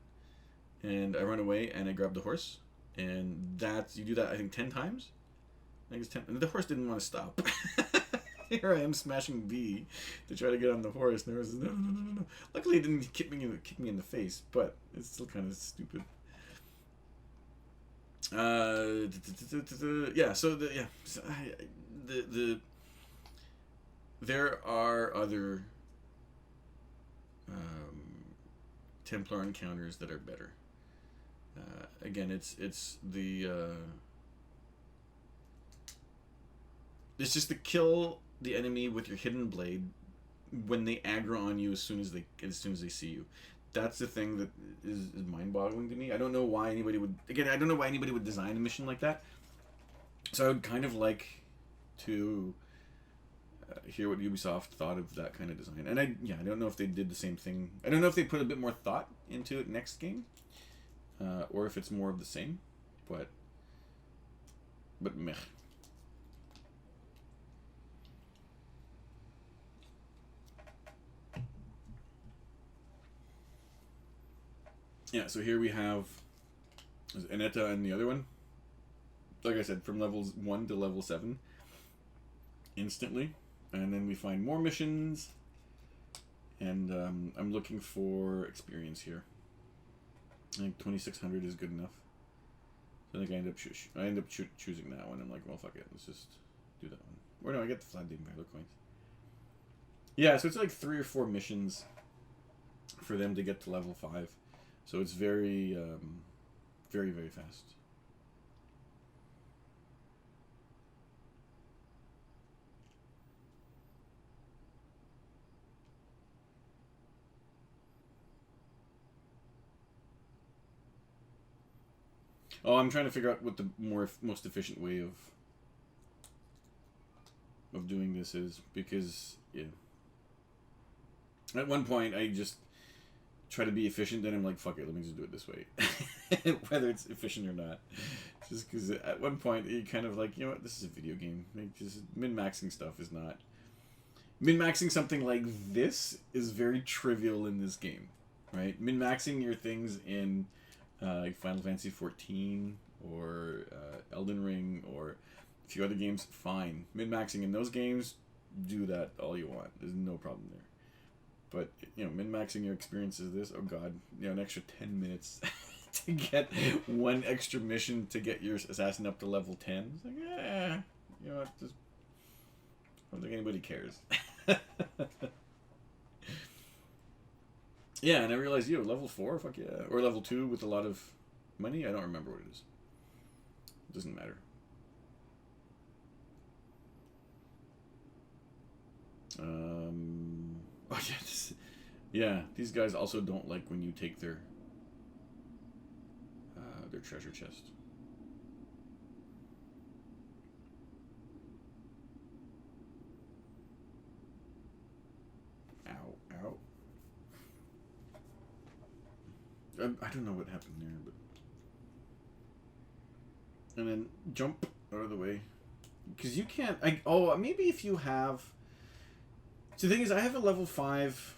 and I run away and I grab the horse, and you do that I think 10 times. I think it's 10. And the horse didn't want to stop. Here I am smashing B to try to get on the horse, and the horse says, no. Luckily, it didn't kick me in the face, but it's still kind of stupid. Yeah. So there are other Templar encounters that are better. Again, it's just to kill the enemy with your hidden blade when they aggro on you as soon as they see you. That's the thing that is mind-boggling to me. I don't know why anybody would design a mission like that. So I would kind of like to hear what Ubisoft thought of that kind of design. And I don't know if they did the same thing. I don't know if they put a bit more thought into it next game, or if it's more of the same. But meh. Yeah, so here we have Aneta and the other one. Like I said, from levels 1 to level 7 instantly. And then we find more missions. And I'm looking for experience here. I think 2600 is good enough. So I think I end up choosing that one. I'm like, well, fuck it. Let's just do that one. Or no, I get the Flat Day Valor coins. Yeah, so it's like 3 or 4 missions for them to get to level 5. So it's very, very, very fast. Oh, I'm trying to figure out what the most efficient way of doing this is, because yeah. At one point, I just try to be efficient, then I'm like, fuck it, let me just do it this way. Whether it's efficient or not. Just because at one point, you kind of like, you know what, this is a video game. Like, just min-maxing stuff is not... Min-maxing something like this is very trivial in this game, right? Min-maxing your things in like Final Fantasy 14 or Elden Ring or a few other games, fine. Min-maxing in those games, do that all you want. There's no problem there. But, you know, min-maxing your experience is this, oh god, you know, an extra 10 minutes to get one extra mission to get your assassin up to level 10. It's like, you know what, just... I don't think anybody cares. Yeah, and I realized, level 4, fuck yeah. Or level 2 with a lot of money, I don't remember what it is. It doesn't matter. Oh yeah, yeah. These guys also don't like when you take their treasure chest. Ow, ow. I don't know what happened there, but and then jump out of the way because you can't. Maybe if you have. So the thing is, I have a level 5.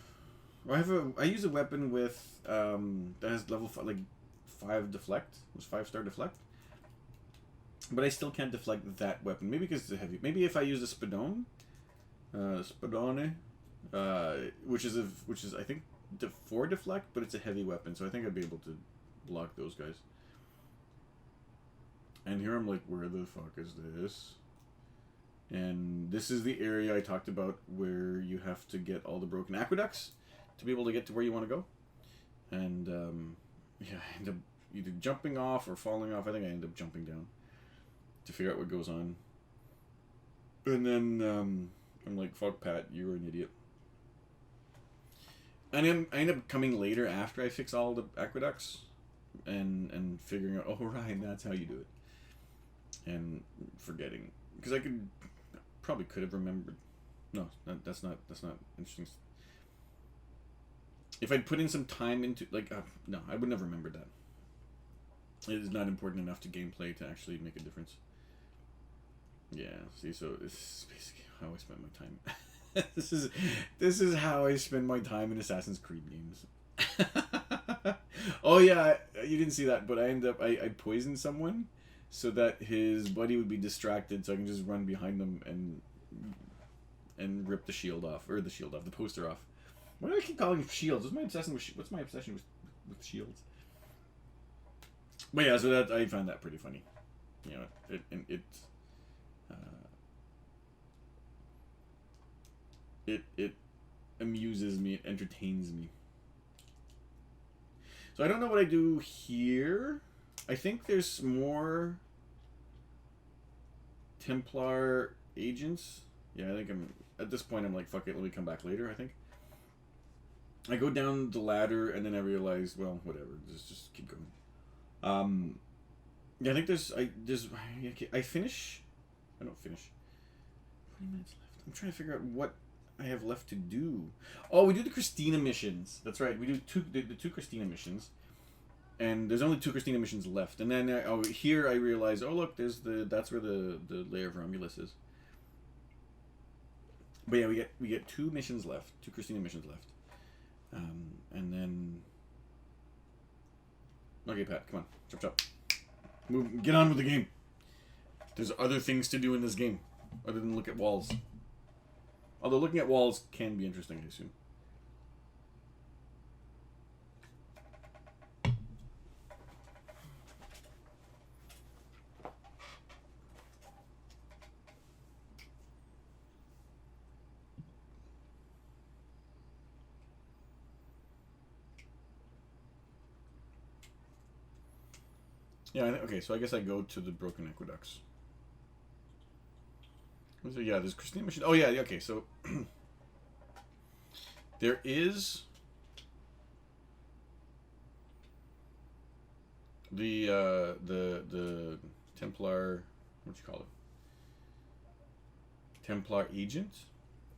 Or I use a weapon with that has level 5, like 5 deflect. It was 5-star deflect. But I still can't deflect that weapon. Maybe because it's a heavy. Maybe if I use a spadone, which is I think 4 deflect, but it's a heavy weapon, so I think I'd be able to block those guys. And here I'm like, where the fuck is this? And this is the area I talked about where you have to get all the broken aqueducts to be able to get to where you want to go. And yeah, I end up either jumping off or falling off. I think I end up jumping down to figure out what goes on. And then I'm like, fuck Pat, you're an idiot. And I end up coming later after I fix all the aqueducts and figuring out, oh right, that's how you do it. And forgetting. Because I probably could have remembered. No, that's not interesting. If I'd put in some time into, like, no, I would never remember that. It is not important enough to gameplay to actually make a difference. Yeah, see, so this is basically how I spend my time. this is how I spend my time in Assassin's Creed games. Oh yeah, you didn't see that, but I poisoned someone so that his buddy would be distracted, so I can just run behind them and rip the shield off, or the poster off. Why do I keep calling them shields? What's my obsession with shields? But yeah, so that I found that pretty funny. You know, it amuses me, it entertains me. So I don't know what I do here. I think there's more Templar agents. Yeah, I think at this point I'm like, fuck it, let me come back later, I think. I go down the ladder and then I realize, well, whatever, just keep going. Yeah, I think I finish. I don't finish. 20 minutes left. I'm trying to figure out what I have left to do. Oh, we do the Christina missions. That's right. We do the 2 Christina missions. And there's only 2 Christina missions left. And then here I realize, oh look, that's where the lair of Romulus is. But yeah, we get 2 missions left, 2 Christina missions left. And then okay, Pat, come on, chop. Move, get on with the game. There's other things to do in this game other than look at walls. Although looking at walls can be interesting, I assume. Yeah, okay, so I guess I go to the broken aqueducts. So yeah, there's Christina mission. Oh yeah, okay, so there is the Templar, what do you call it? Templar agent.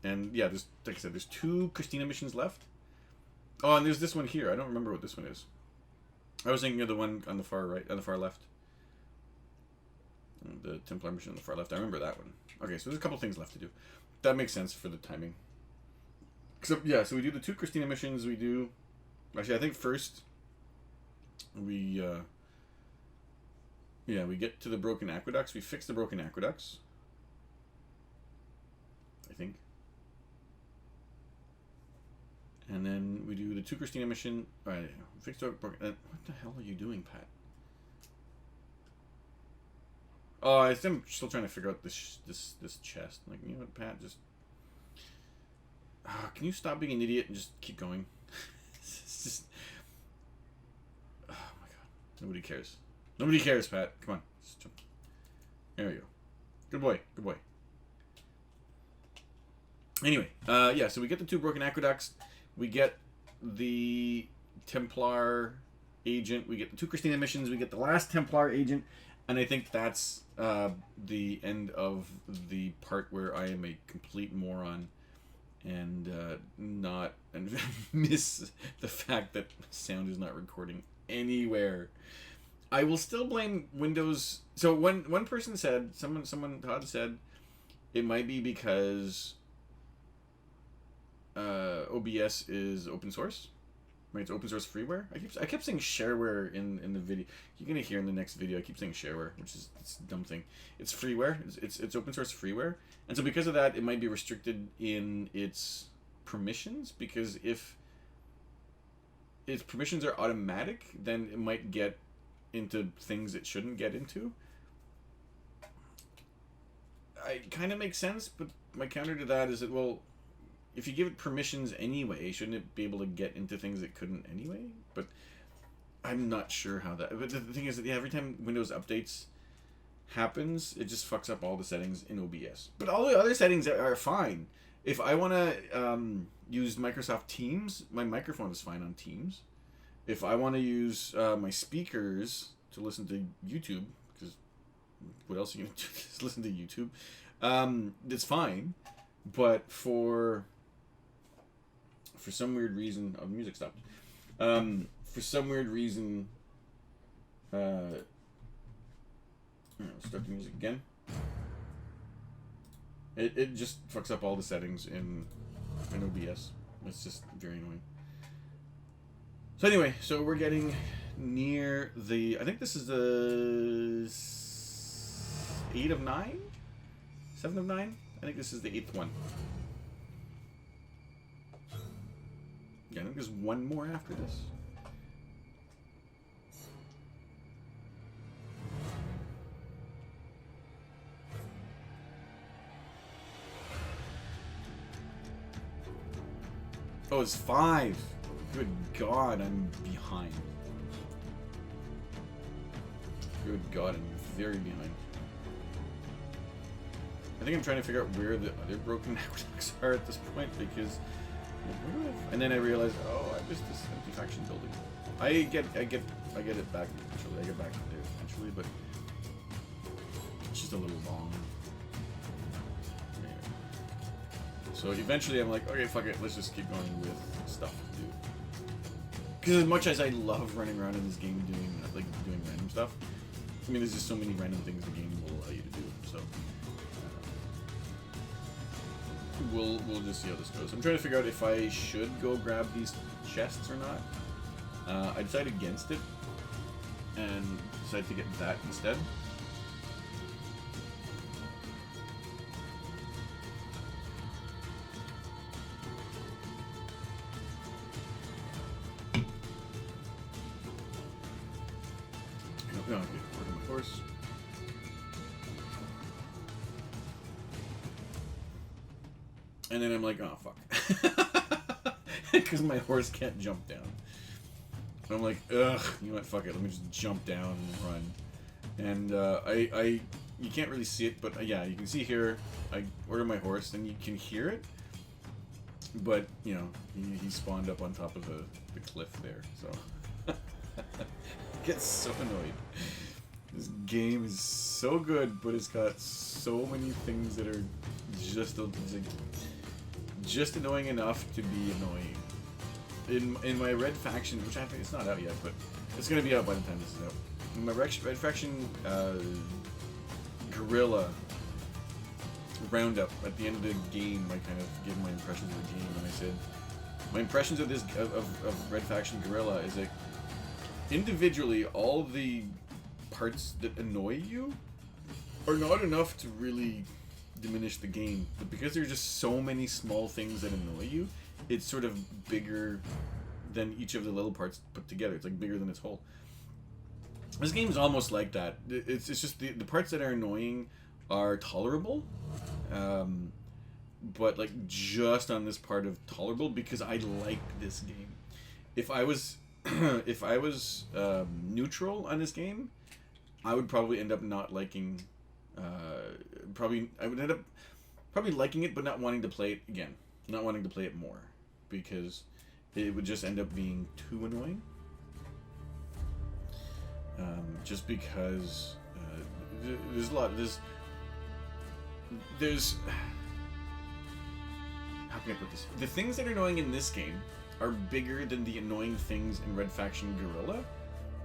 And yeah, there's, like I said, there's 2 Christina missions left. Oh, and there's this one here. I don't remember what this one is. I was thinking of the one on the far right, on the far left. The Templar mission on the far left. I remember that one. Okay, so there's a couple things left to do. That makes sense for the timing. So yeah, so we do the 2 Christina missions. We do. Actually, I think first we we get to the broken aqueducts. We fix the broken aqueducts. I think. And then we do the 2 Christina mission. Alright, fix the broken. What the hell are you doing, Pat? Oh, I'm still trying to figure out this chest. Like, you know what, Pat? Just can you stop being an idiot and just keep going? It's just. Oh my god, nobody cares. Nobody cares, Pat. Come on, just jump. There we go. Good boy. Good boy. Anyway, yeah, so we get the 2 broken aqueducts. We get the Templar agent. We get the 2 Christina missions. We get the last Templar agent. And I think that's the end of the part where I am a complete moron and miss the fact that sound is not recording anywhere. I will still blame Windows. So one person said, Todd said, it might be because OBS is open source. Right, it's open source freeware. I kept saying shareware in the video. You're gonna hear in the next video. I keep saying shareware, which is it's a dumb thing. It's freeware. It's open source freeware, and so because of that, it might be restricted in its permissions. Because if its permissions are automatic, then it might get into things it shouldn't get into. It kind of makes sense, but my counter to that is that, well, if you give it permissions anyway, shouldn't it be able to get into things it couldn't anyway? But I'm not sure how that... But the thing is that, yeah, every time Windows updates happens, it just fucks up all the settings in OBS. But all the other settings are fine. If I want to use Microsoft Teams, my microphone is fine on Teams. If I want to use my speakers to listen to YouTube, because what else are you going to do? Just listen to YouTube. It's fine. But for some weird reason, the music stopped. For some weird reason, start the music again. It just fucks up all the settings in OBS. It's just very annoying. So anyway, so we're getting near the... I think this is the 8 of 9? 7 of 9? I think this is the 8th one. Yeah, I think there's one more after this. Oh, it's 5. Good God, I'm behind. Good God, I'm very behind. I think I'm trying to figure out where the other broken aqueducts are at this point, because... And then I realized, oh, I missed this empty faction building. I get it back eventually. I get back there eventually, but it's just a little long. Anyway. So eventually I'm like, okay, fuck it, let's just keep going with stuff to do. Because as much as I love running around in this game doing random stuff, I mean, there's just so many random things the game will allow you to do. So we'll just see how this goes. I'm trying to figure out if I should go grab these chests or not. I decided against it and decided to get that instead. No, okay, working my horse. And then I'm like, oh, fuck. Because my horse can't jump down. And I'm like, ugh, you know what, fuck it, let me just jump down and run. And you can't really see it, but yeah, you can see here, I order my horse, and you can hear it. But, you know, he spawned up on top of the cliff there, so... I get so annoyed. This game is so good, but it's got so many things that are just annoying enough to be annoying. In my Red Faction, which I think it's not out yet, but it's gonna be out by the time this is out. In my Red Faction Guerrilla roundup at the end of the game, I kind of gave my impressions of the game, and I said my impressions of this of Red Faction Guerrilla is that individually, all the parts that annoy you are not enough to really diminish the game, but because there's just so many small things that annoy you, it's sort of bigger than each of the little parts put together. It's like bigger than its whole. This game's almost like that. It's just the parts that are annoying are tolerable, but like just on this part of tolerable because I like this game. If I was neutral on this game, I would probably end up not liking. I would end up probably liking it, but not wanting to play it again. Not wanting to play it more. Because it would just end up being too annoying. Just because there's a lot. There's how can I put this? The things that are annoying in this game are bigger than the annoying things in Red Faction Guerrilla,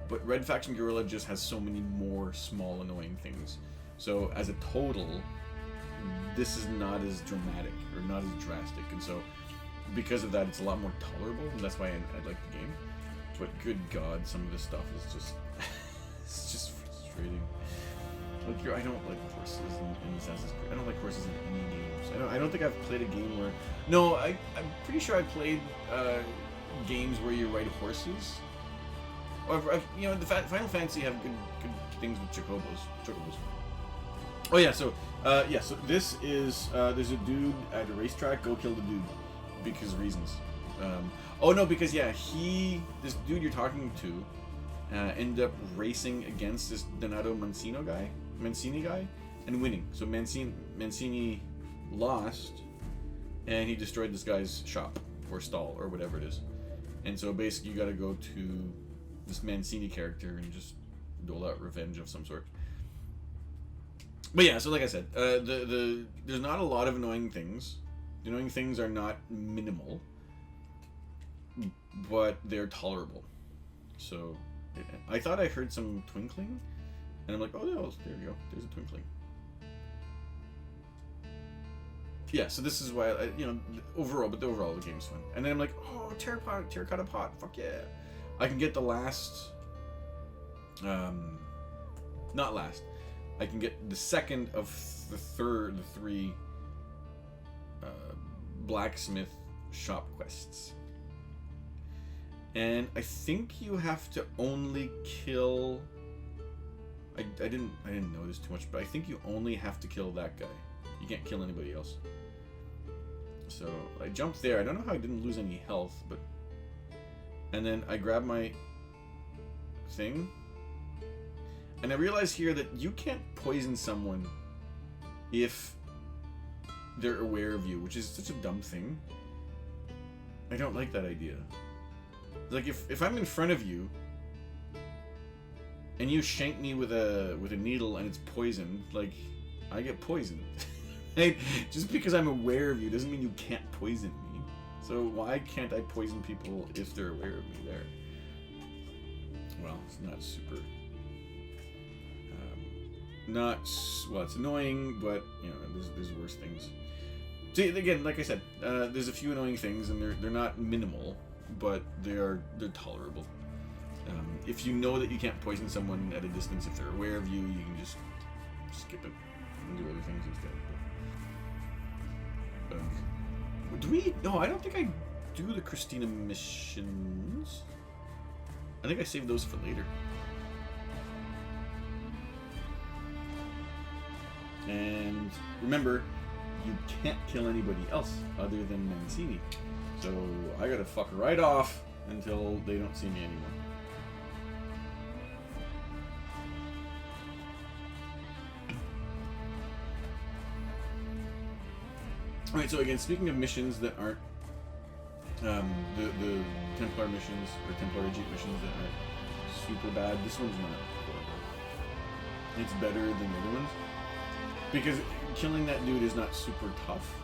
but Red Faction Guerrilla just has so many more small annoying things. So as a total, this is not as dramatic or not as drastic, and so because of that, it's a lot more tolerable, and that's why I like the game. But good God, some of this stuff is just it's just frustrating. Like I don't like horses in Assassin's Creed. I don't like horses in any games. I don't think I've played a game where. No, I'm pretty sure I played games where you ride horses. Or you know, the Final Fantasy have good things with chocobos. Oh yeah, so so this is there's a dude at a racetrack. Go kill the dude because reasons. Oh no, because yeah, this dude you're talking to ended up racing against this Donato Mancini guy, and winning. So Mancini lost, and he destroyed this guy's shop or stall or whatever it is. And so basically, you got to go to this Mancini character and just dole out revenge of some sort. But yeah, so like I said, there's not a lot of annoying things. The annoying things are not minimal, but they're tolerable. So I thought I heard some twinkling, and I'm like, oh no, there we go. There's a twinkling. Yeah, so this is why overall the game's fun. And then I'm like, oh, terracotta pot, fuck yeah! I can get the last, not last. I can get the second of the three blacksmith shop quests. And I think you have to only kill. I didn't notice too much, but I think you only have to kill that guy. You can't kill anybody else. So I jumped there. I don't know how I didn't lose any health, but and then I grabbed my thing, and I realized here that you can't poison someone if they're aware of you, which is such a dumb thing. I don't like that idea. Like if I'm in front of you and you shank me with a needle and it's poisoned, like I get poisoned. Right? Just because I'm aware of you doesn't mean you can't poison me. So why can't I poison people if they're aware of me there? Well, it's not super. It's annoying, but you know, there's worse things. See, again, like I said, there's a few annoying things, and they're not minimal, but they're tolerable. If you know that you can't poison someone at a distance, if they're aware of you, you can just skip it and do other things instead. Do we? No, I don't think I do the Christina missions. I think I saved those for later. And remember, you can't kill anybody else other than Mancini. So I gotta fuck right off until they don't see me anymore. Alright, so again, speaking of missions that aren't the Templar missions or Templar Agent missions that aren't super bad, this one's not horrible. It's better than the other ones. Because killing that dude is not super tough.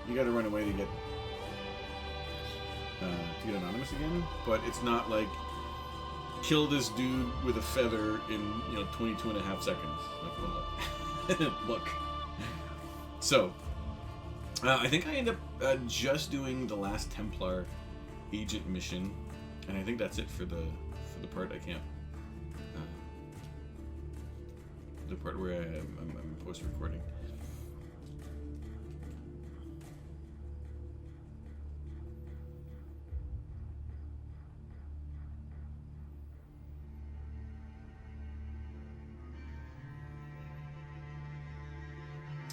You gotta run away to get Anonymous again, but it's not like kill this dude with a feather in 22 and a half seconds. Like, well, look. So I think I end up just doing the last Templar agent mission, and I think that's it for the part I can't. The part where I'm post recording.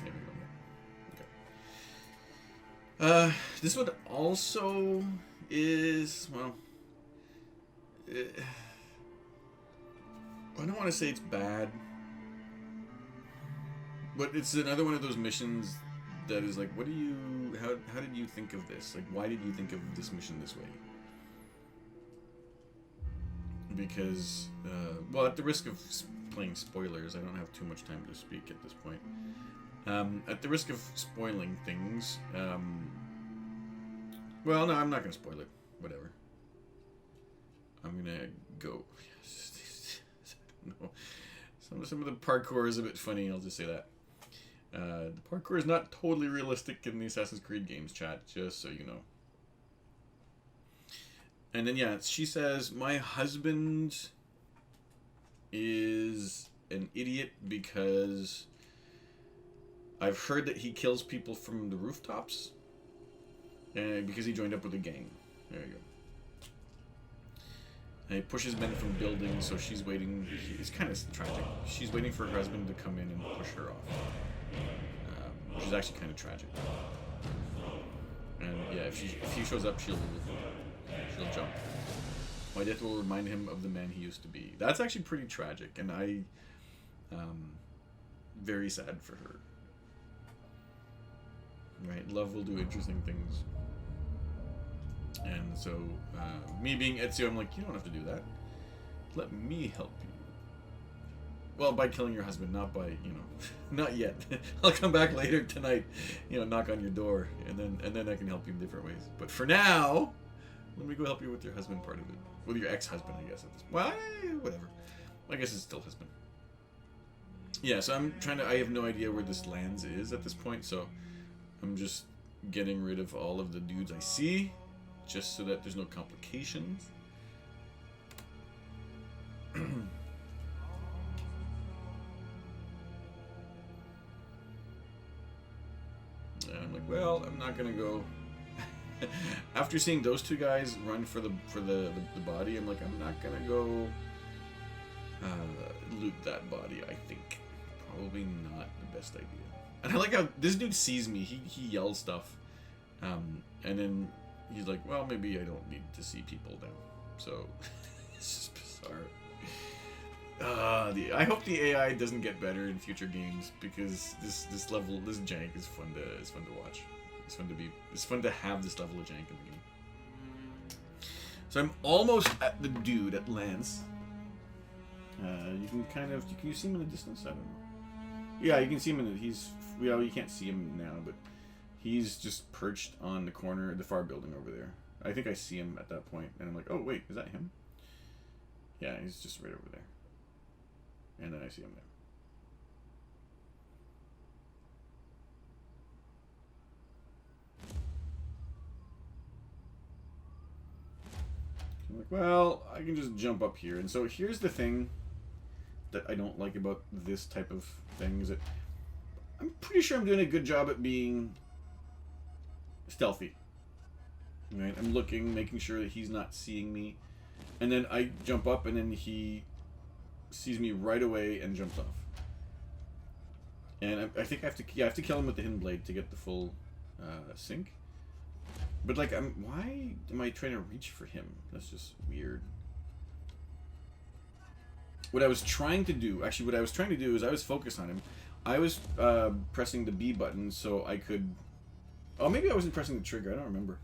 There we go. Okay. This one also is, well, I don't want to say it's bad, but it's another one of those missions that is like, what do you, how did you think of this? Like, why did you think of this mission this way? Because, well, at the risk of playing spoilers, I don't have too much time to speak at this point. At the risk of spoiling things, well, no, I'm not going to spoil it. Whatever. I'm going to go. No. Some of the parkour is a bit funny, I'll just say that. The parkour is not totally realistic in the Assassin's Creed games, chat, just so you know. And then, yeah, she says, my husband is an idiot because I've heard that he kills people from the rooftops because he joined up with a gang. There you go. And he pushes men from buildings, so she's waiting. It's kind of tragic. She's waiting for her husband to come in and push her off, which is actually kind of tragic. And yeah, if he shows up, she'll jump. My death will remind him of the man he used to be. That's actually pretty tragic, and I very sad for her. Right, love will do interesting things. And so, me being Ezio, I'm like, you don't have to do that. Let me help you. Well, by killing your husband, not by, you know, not yet. I'll come back later tonight, you know, knock on your door, and then I can help you in different ways. But for now, let me go help you with your husband part of it. With your ex-husband, I guess, at this point. Well, whatever. I guess it's still husband. Yeah, so I'm trying to, I have no idea where this lands is at this point, so I'm just getting rid of all of the dudes I see, just so that there's no complications. And I'm like, well, I'm not gonna go. After seeing those two guys run for the body, I'm like, I'm not gonna go loot that body. I think probably not the best idea. And I like how this dude sees me. He yells stuff, and then he's like, well, maybe I don't need to see people now. So it's just bizarre. I hope the AI doesn't get better in future games, because this jank is fun to watch. It's fun to have this level of jank in the game. So I'm almost at the dude at Lance. Can you see him in the distance? I don't know. Yeah, you can see him well, you can't see him now, but he's just perched on the corner of the far building over there. I think I see him at that point, and I'm like, oh wait, is that him? Yeah, he's just right over there. And then I see him there. I'm like, well, I can just jump up here. And so here's the thing that I don't like about this type of thing, is that I'm pretty sure I'm doing a good job at being stealthy. Right? I'm looking, making sure that he's not seeing me. And then I jump up, and then he sees me right away and jumps off. And I think I have to kill him with the hidden blade to get the full sync. But like, why am I trying to reach for him? That's just weird. What I was trying to do is I was focused on him. I was pressing the B button so I could. Oh, maybe I wasn't pressing the trigger. I don't remember.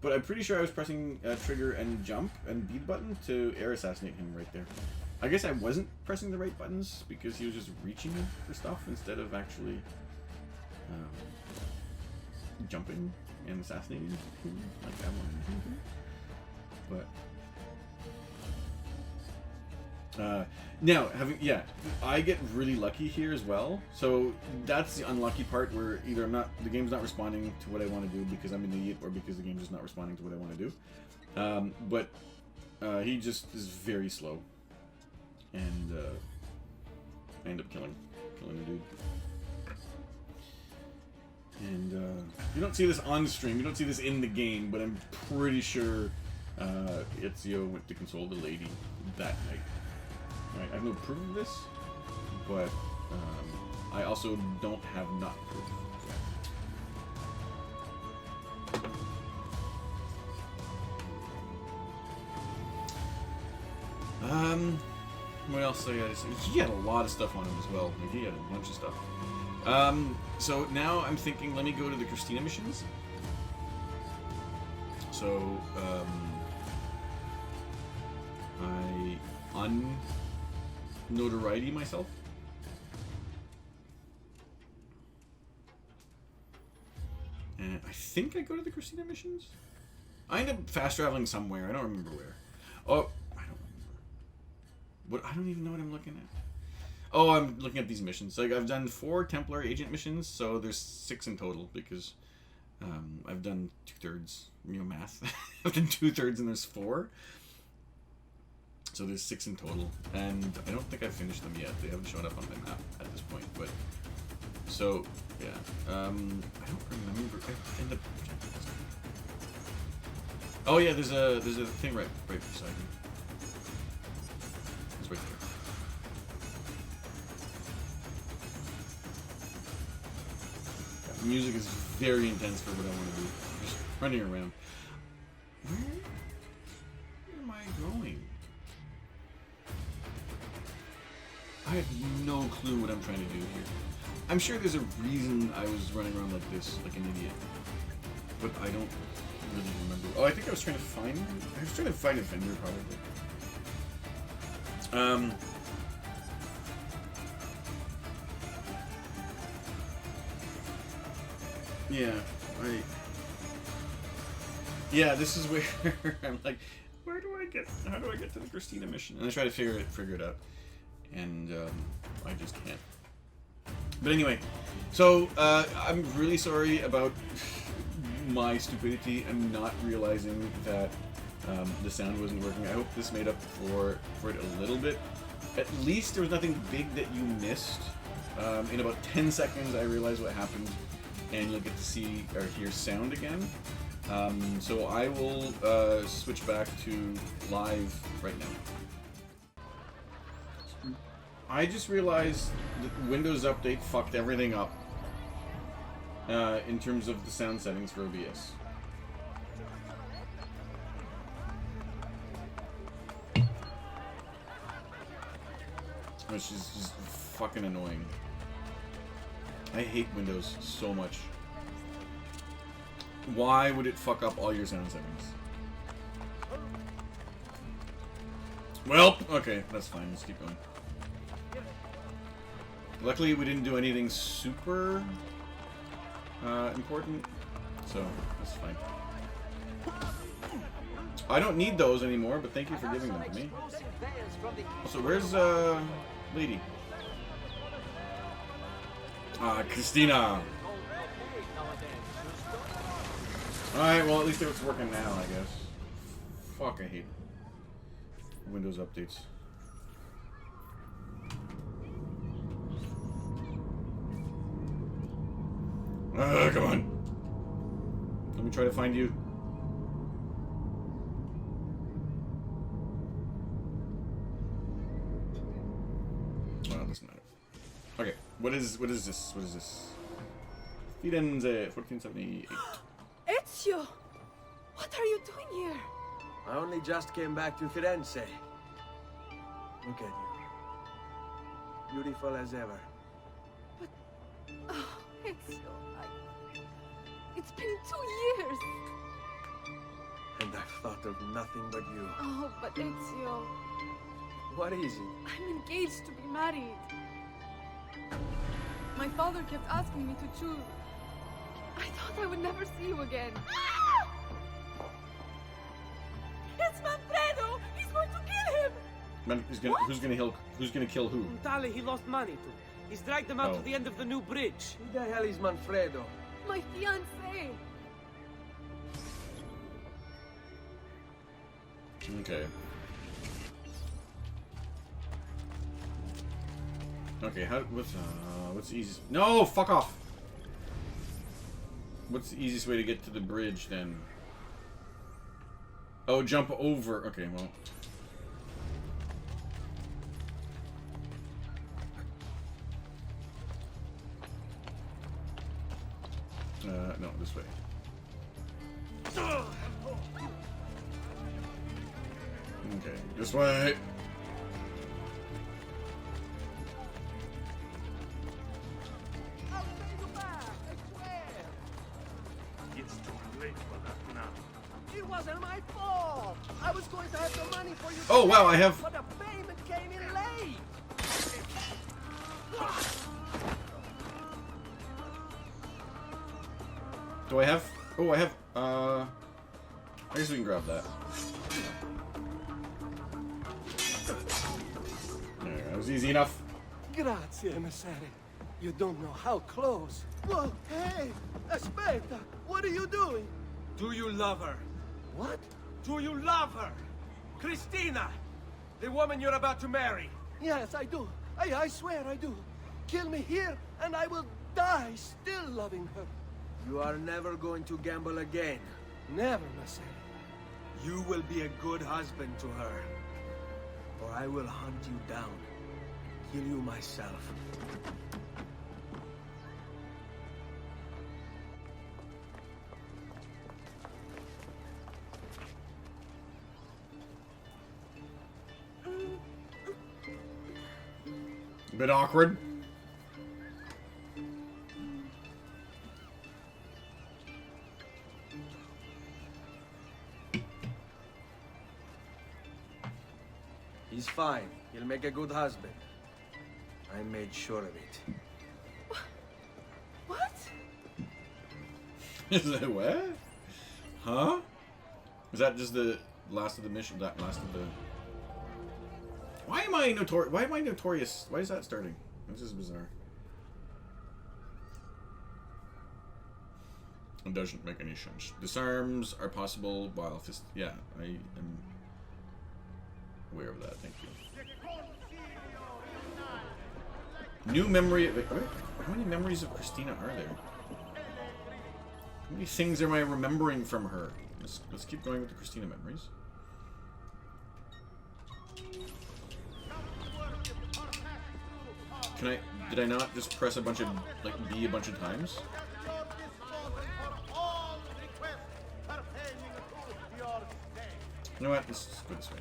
But I'm pretty sure I was pressing trigger and jump and B button to air assassinate him right there. I guess I wasn't pressing the right buttons because he was just reaching for stuff instead of actually jumping and assassinating him like I wanted to. But now I get really lucky here as well. So that's the unlucky part where either the game's not responding to what I want to do because I'm an idiot, or because the game's just not responding to what I want to do. But he just is very slow. And I end up killing the dude. And you don't see this on the stream, you don't see this in the game, but I'm pretty sure Ezio went to console the lady that night. Right, I have no proof of this, but I also don't have not proof. What else? He had a lot of stuff on him as well. Like, he had a bunch of stuff. So now I'm thinking, let me go to the Christina missions. So, I un-notoriety myself. And I think I go to the Christina missions? I end up fast traveling somewhere. I don't remember where. Oh, I don't remember. What? I don't even know what I'm looking at. Oh, I'm looking at these missions. Like, I've done 4 Templar agent missions, so there's 6 in total because I've done 2/3. You know, math. I've done 2/3 and there's 4. So there's 6 in total, and I don't think I've finished them yet. They haven't shown up on my map at this point, but so yeah. I don't remember. I end up. Oh yeah, there's a thing right beside me. It's right there. Yeah, the music is very intense for what I want to do. Just running around. Where am I going? I have no clue what I'm trying to do here. I'm sure there's a reason I was running around like this, like an idiot. But I don't really remember. Oh, I think I was trying to find a vendor, probably. Yeah, this is where I'm like, how do I get to the Christina mission? And I try to figure it out. And I just can't. But anyway, so I'm really sorry about my stupidity and not realizing that the sound wasn't working. I hope this made up for it a little bit. At least there was nothing big that you missed. In about 10 seconds, I realized what happened, and you'll get to see or hear sound again. So I will switch back to live right now. I just realized that Windows Update fucked everything up in terms of the sound settings for OBS. Which is just fucking annoying. I hate Windows so much. Why would it fuck up all your sound settings? Well, okay, that's fine. Let's keep going. Luckily, we didn't do anything super important, so that's fine. I don't need those anymore, but thank you for giving them to me. Also, where's lady? Christina. Alright, well, at least it's working now, I guess. Fuck, I hate Windows updates. Come on. Let me try to find you. Oh, it doesn't matter. Okay, what is this? What is this? Firenze, 1478. Ezio! What are you doing here? I only just came back to Firenze. Look at you. Beautiful as ever. But... Oh, Ezio, it's been 2 years! And I've thought of nothing but you. Oh, but Ezio... What is it? I'm engaged to be married. My father kept asking me to choose. I thought I would never see you again. It's Manfredo! He's going to kill him! Man, who's gonna kill who? Tali, he lost money to. He's dragged them out to the end of the new bridge. Who the hell is Manfredo? My fiancé! Okay. Okay, what's the easiest? No, fuck off! What's the easiest way to get to the bridge, then? Oh, jump over. Okay, well. No, this way. Okay, this way. It wasn't my fault. I was going to have the money for you. Oh wow, I have. But the payment came in late. Do I have? Oh, I have. I guess we can grab that. There, that was easy enough. Grazie, emissary. You don't know how close. Whoa, hey, aspetta. What are you doing? Do you love her? What? Do you love her? Christina! The woman you're about to marry. Yes, I do. I swear I do. Kill me here, and I will die still loving her. You are never going to gamble again. Never, Messere. You will be a good husband to her. Or I will hunt you down. Kill you myself. A bit awkward. He's fine. He'll make a good husband. I made sure of it. What? Is that what? Huh? Is that just the last of the mission? That last of the. Why am I notorious? Why am I notorious? Why is that starting? This is bizarre. It doesn't make any sense. Disarms are possible while fist. Yeah, I am aware of that. Thank you. New memory. Wait, how many memories of Christina are there? How many things am I remembering from her? Let's keep going with the Christina memories. Can I? Did I not just press a bunch of like B a bunch of times? You know what? Let's just go this way.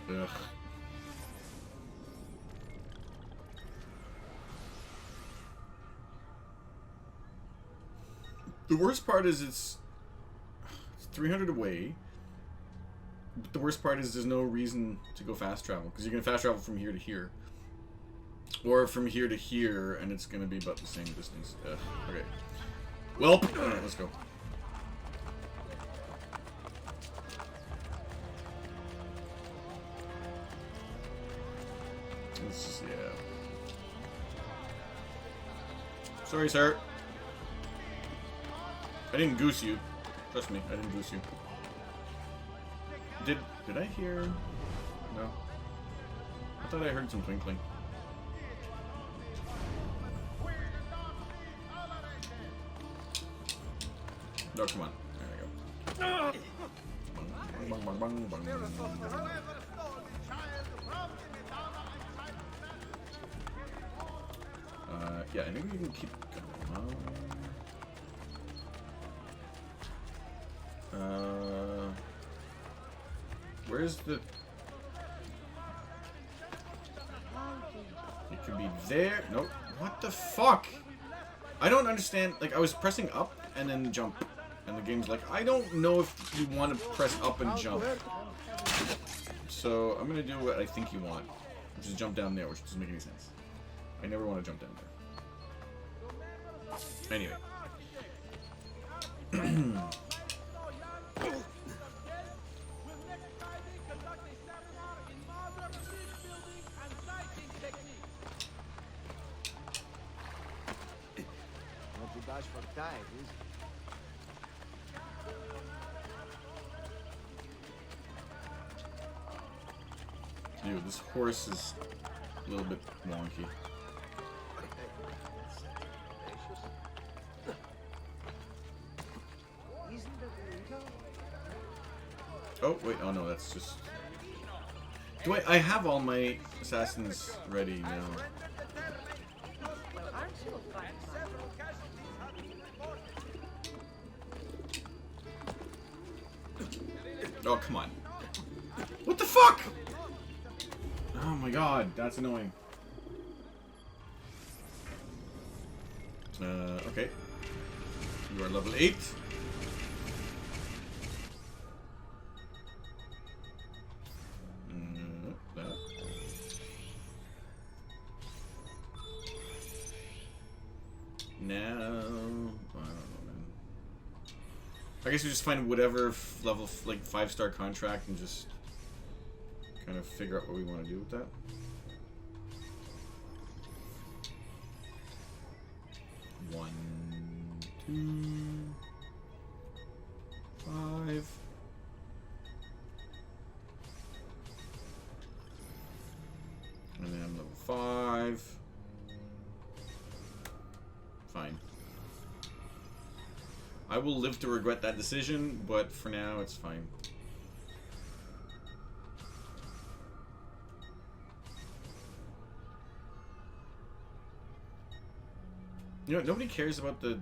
Ugh. The worst part is it's 300 away. But the worst part is there's no reason to go fast travel because you can fast travel from here to here, or from here to here, and it's gonna be about the same distance. Ugh. Okay. Well, all right, let's go. This is, yeah. Sorry, sir. I didn't goose you. Trust me, I didn't goose you. Did I hear? No. I thought I heard some twinkling. Oh, come on. There we go. Bang, bang, bang, bang, bang. Yeah, I think we can keep going. Where's the... It could be there. Nope. What the fuck? I don't understand. Like, I was pressing up and then jump. And the game's like, I don't know if you want to press up and jump. So, I'm going to do what I think you want. Which is jump down there, which doesn't make any sense. I never want to jump down there. Anyway. Dude, this horse is a little bit wonky. Oh, wait, oh no, that's just... Do I have all my assassins ready now. Oh, come on. What the fuck? Oh my god, that's annoying. Okay. You are level 8. That. Now, I don't know, man. I guess we just find whatever level, like 5-star contract, and just kind of figure out what we want to do with that. One, 2, 5. And then I'm level 5. Fine. I will live to regret that decision, but for now, it's fine. You know, nobody cares about the...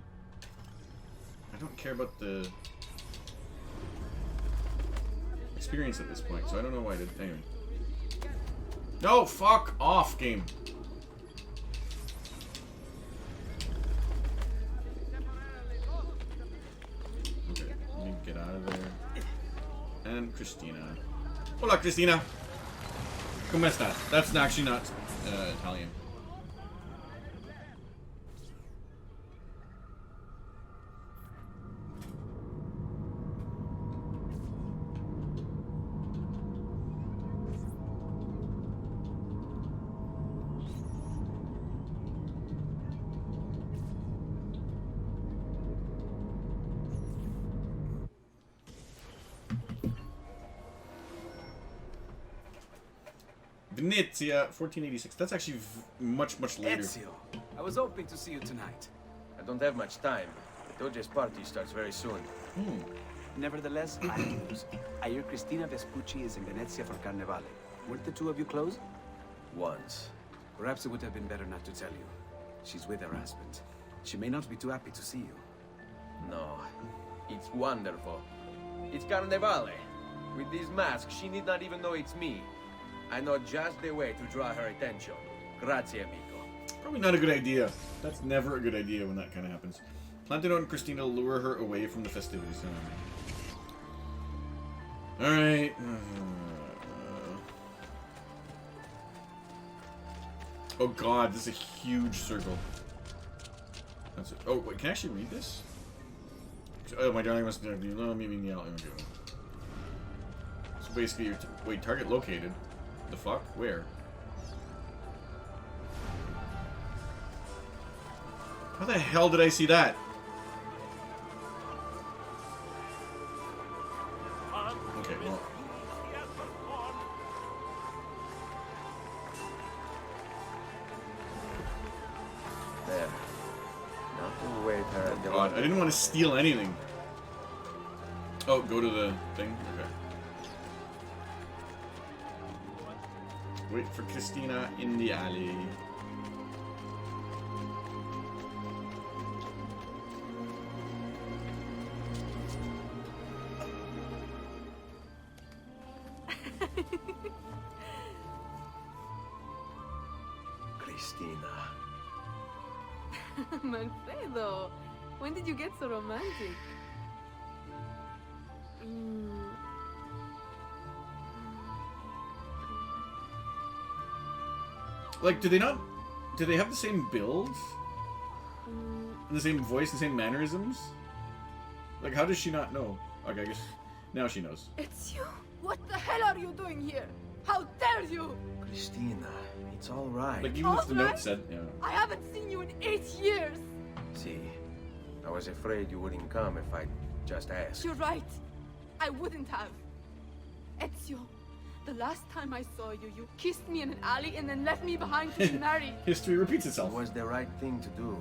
I don't care about the experience at this point, so I don't know why I did. Anyway. No! Fuck off, game! Okay, let me get out of there. And Christina. Hola, Christina! ¿Cómo estás? That's actually not Italian. Venezia, 1486. That's actually much later. Ezio, I was hoping to see you tonight. I don't have much time. Doge's party starts very soon. Nevertheless, I have news. I hear Cristina Vespucci is in Venezia for Carnevale. Weren't the two of you close? Once. Perhaps it would have been better not to tell you. She's with her husband. She may not be too happy to see you. No. It's wonderful. It's Carnevale. With this mask, she need not even know it's me. I know just the way to draw her attention. Grazie, amico. Probably not a good idea. That's never a good idea when that kind of happens. Plantino and Christina lure her away from the festivities. Alright. Oh god, this is a huge circle. That's it. Oh, wait, can I actually read this? Oh, my darling must be meeting the outline. So basically, you're wait, target located. The fuck? Where? How the hell did I see that? Okay, well. There. Not to wait her at the God, I didn't want to steal anything. Oh, go to the thing? Okay. Wait for Christina in the alley. Christina. Manfredo, when did you get so romantic? Like, do they not... Do they have the same build? And the same voice, the same mannerisms? Like, how does she not know? Okay, I guess now she knows. It's you? What the hell are you doing here? How dare you? Christina, it's all right. Like, even if the note said... Yeah. I haven't seen you in 8 years. See, I was afraid you wouldn't come if I just asked. You're right. I wouldn't have. Ezio, the last time I saw you, you kissed me in an alley and then left me behind to be married. History repeats It itself. was the right thing to do.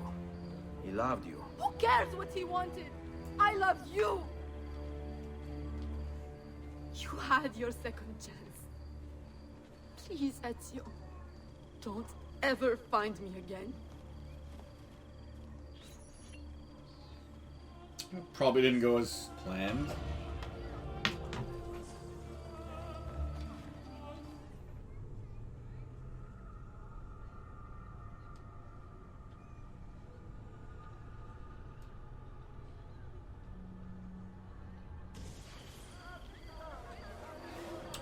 He loved you. Who cares what he wanted? I love you. You had your second chance. Please, Ezio, don't ever find me again. Probably didn't go as planned.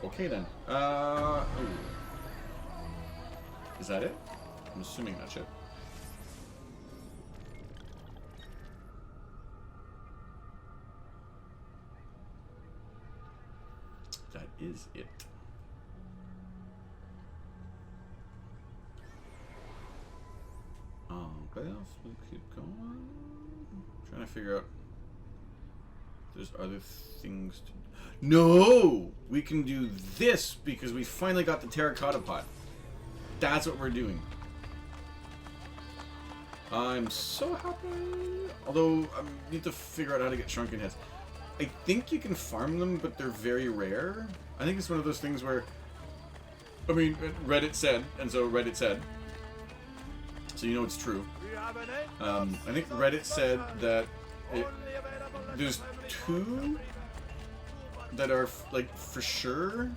Okay then. Ooh. Is that it? I'm assuming that's it. That is it. What else? We'll keep going. Trying to figure out if there's other things to... No! We can do this because we finally got the terracotta pot. That's what we're doing. I'm so happy. Although, I need to figure out how to get shrunken heads. I think you can farm them, but they're very rare. I think it's one of those things where... I mean, Reddit said, and so Reddit said. So you know it's true. I think Reddit said that there's 2 that are like for sure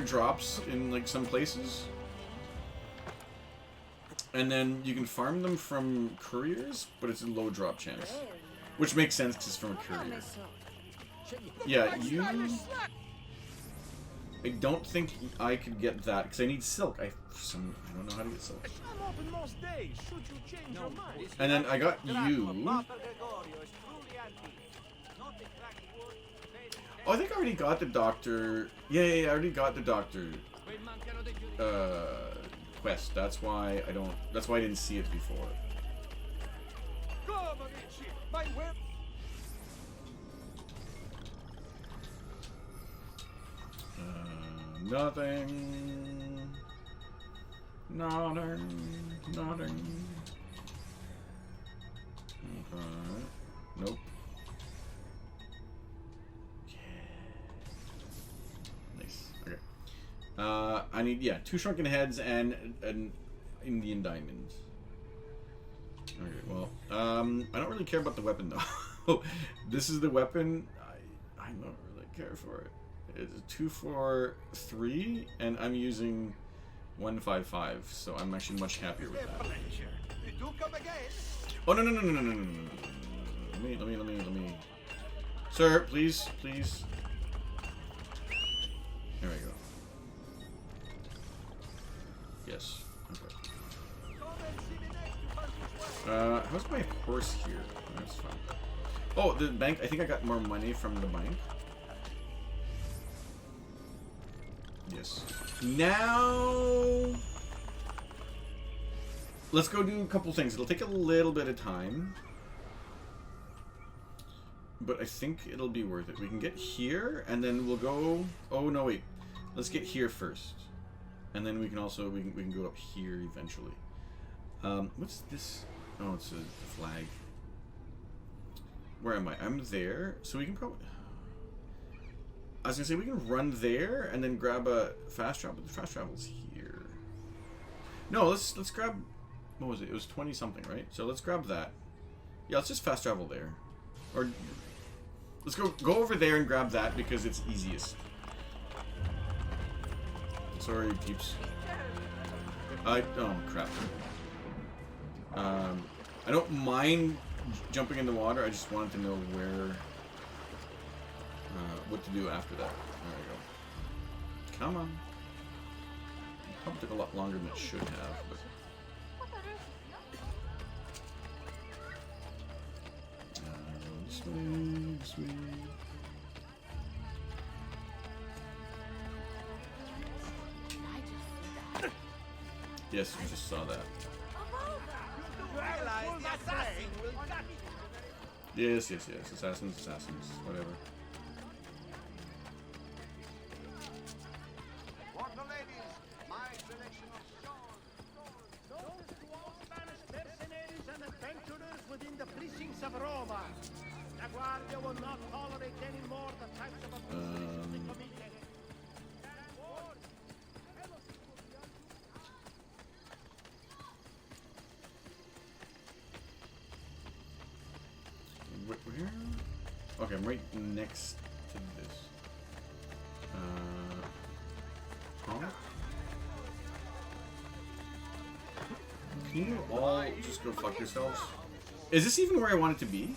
drops in like some places, and then you can farm them from couriers, but it's a low drop chance, which makes sense because it's from a courier. Yeah, you. I don't think I could get that because I need silk. I don't know how to get silk. And then I got you. Oh, I think I already got the doctor. Yeah, I already got the doctor quest. That's why I don't. That's why I didn't see it before. Nothing. Okay. Nope. Yeah. Nice. Okay. I need 2 shrunken heads and an Indian diamond. Okay. Well, I don't really care about the weapon though. This is the weapon. I don't really care for it. It's 2, 4, 3, and I'm using 155, so I'm actually much happier with that. Oh no! Let me. Sir, please. There we go. Yes. Okay. How's my horse here? That's fine. Oh, the bank. I think I got more money from the bank. Yes. Now, let's go do a couple things. It'll take a little bit of time, but I think it'll be worth it. We can get here, and then we'll go. Oh no, wait. Let's get here first, and then we can also we can go up here eventually. What's this? Oh, it's a flag. Where am I? I'm there, so we can probably. I was gonna say we can run there and then grab a fast travel, but the fast travel's here. No, let's grab. What was it? It was 20 something, right? So let's grab that. Yeah, let's just fast travel there, or let's go over there and grab that because it's easiest. Sorry, peeps. Oh crap. I don't mind jumping in the water. I just wanted to know where. What to do after that. There we go. Come on. It probably took a lot longer than it should have, but... this way. Yes, we just saw that. Yes. Assassins. Whatever. Where? Okay, I'm right next to this. Huh? Can you all just go fuck yourselves? Is this even where I want it to be?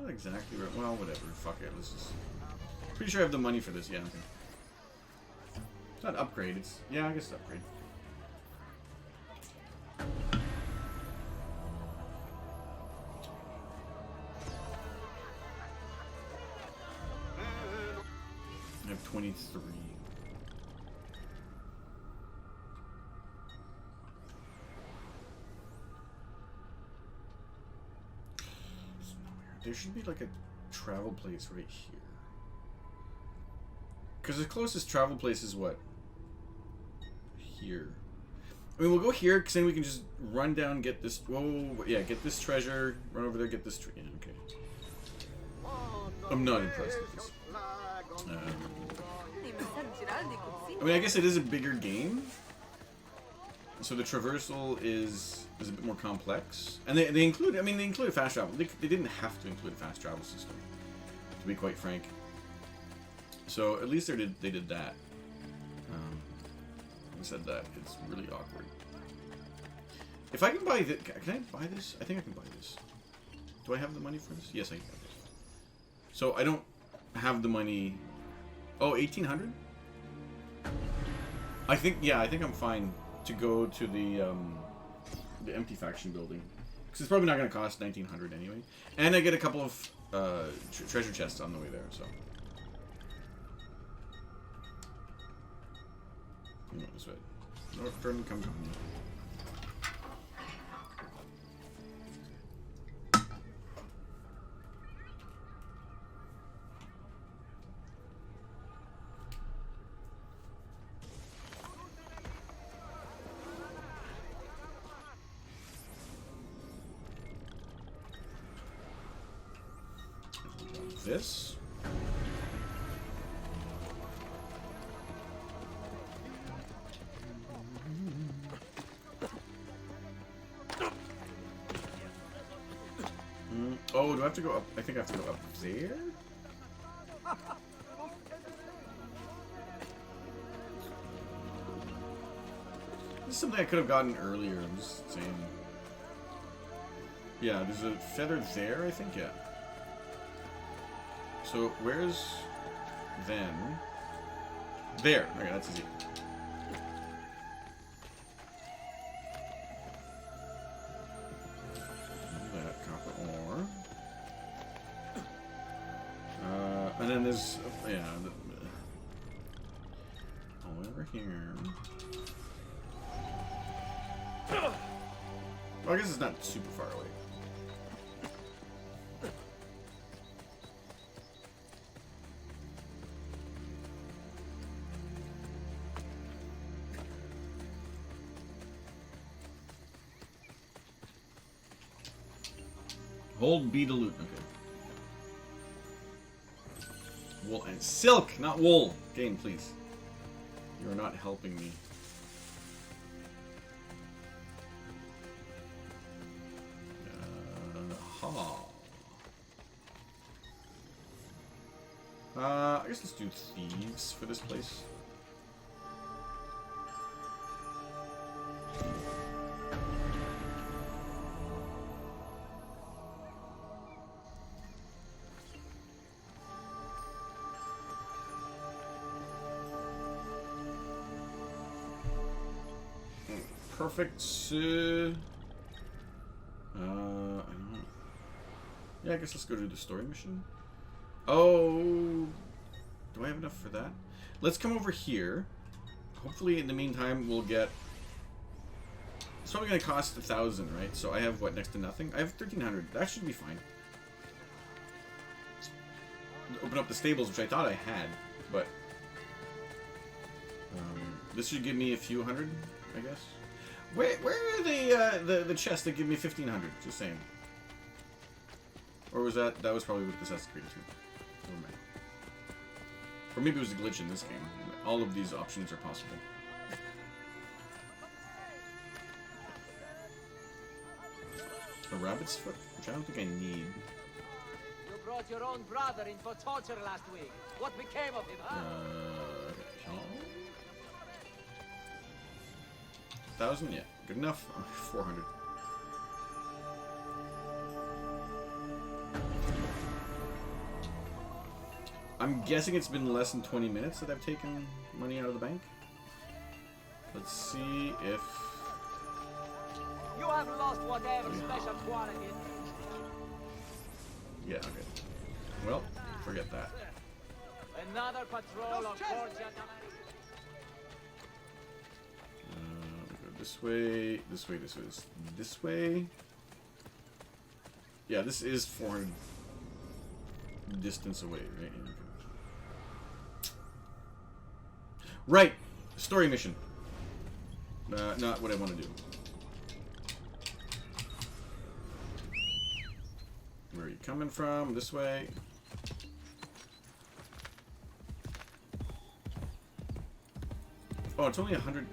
not exactly right. Well, whatever. Fuck it. Let's just... Pretty sure I have the money for this. Yeah, okay. It's not upgrade. It's... Yeah, I guess it's upgrade. I have 23. There should be like a travel place right here. Because the closest travel place is what? Here. I mean, we'll go here because then we can just run down, get this. Whoa, yeah, get this treasure. Run over there, get this. Yeah, okay. I'm not impressed with this. I mean, I guess it is a bigger game, so the traversal is a bit more complex. And they include. I mean, they include fast travel. They didn't have to include a fast travel system, to be quite frank. So at least they did that. Having said that, it's really awkward. If I can buy this, can I buy this? I think I can buy this. Do I have the money for this? Yes, I can. So I don't have the money. Oh, 1,800? I think, yeah, I think I'm fine to go to the empty faction building. Because it's probably not going to cost 1,900 anyway. And I get a couple of treasure chests on the way there, so. No, this way. Northern, come to me. This. Oh, do I have to go up? I think I have to go up there? This is something I could have gotten earlier, I'm just saying. Yeah, there's a feather there, I think, yeah. So, where's then? There. Okay, that's easy. That copper ore. And then there's, yeah, over here. Well, I guess it's not super far away. Hold B to loot. Okay. Wool and silk, not wool. Game, please. You are not helping me. I guess let's do thieves for this place. Perfect. I don't know. Yeah, I guess let's go do the story mission. Oh, do I have enough for that? Let's come over here. Hopefully, in the meantime, we'll get. It's probably going to cost 1,000, right? So I have what, next to nothing? I have 1,300. That should be fine. Open up the stables, which I thought I had, but this should give me a few hundred, I guess. Where are the chests that give me 1,500? Just saying. Or was that was probably with this escalator too? Never mind. Or maybe it was a glitch in this game. All of these options are possible. A rabbit's foot, which I don't think I need. You brought your own brother in for torture last week. What became of him, huh? 1,000, yeah, good enough. 400. I'm guessing it's been less than 20 minutes that I've taken money out of the bank. Let's see if... You have lost whatever special quality. Yeah, okay. Well, forget that. Another patrol of Fortune. We go this way, this way, this way, this way. Yeah, this is 400 distance away, right? Right! Story mission. Not what I want to do. Where are you coming from? This way. Oh, it's only 100.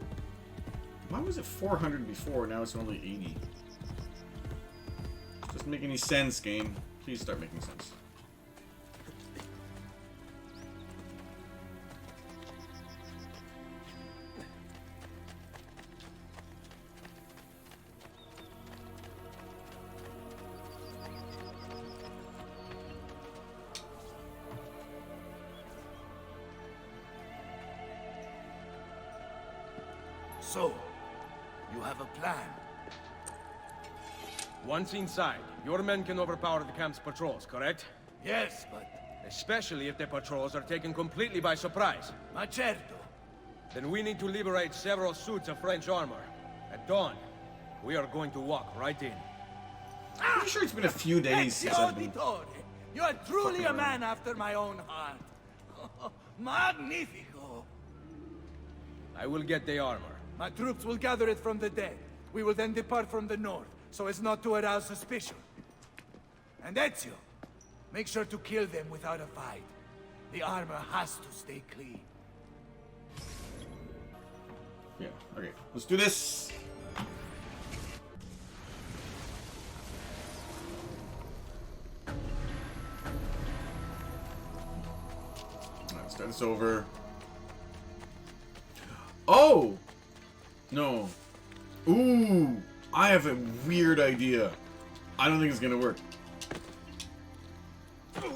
Why was it 400 before? Now it's only 80. Doesn't make any sense, game. Please start making sense. So, you have a plan? Once inside, your men can overpower the camp's patrols, correct? Yes, but... Especially if the patrols are taken completely by surprise. Ma certo. Then we need to liberate several suits of French armor. At dawn, we are going to walk right in. I'm pretty sure it's been a few days since Ezio I've been... Auditore, you are truly a fucking man after my own heart. Magnifico. I will get the armor. My troops will gather it from the dead. We will then depart from the north, so as not to arouse suspicion. And Ezio, make sure to kill them without a fight. The armor has to stay clean. Yeah, okay. Let's do this! Alright, start this over. Oh! No. Ooh! I have a weird idea. I don't think it's gonna work.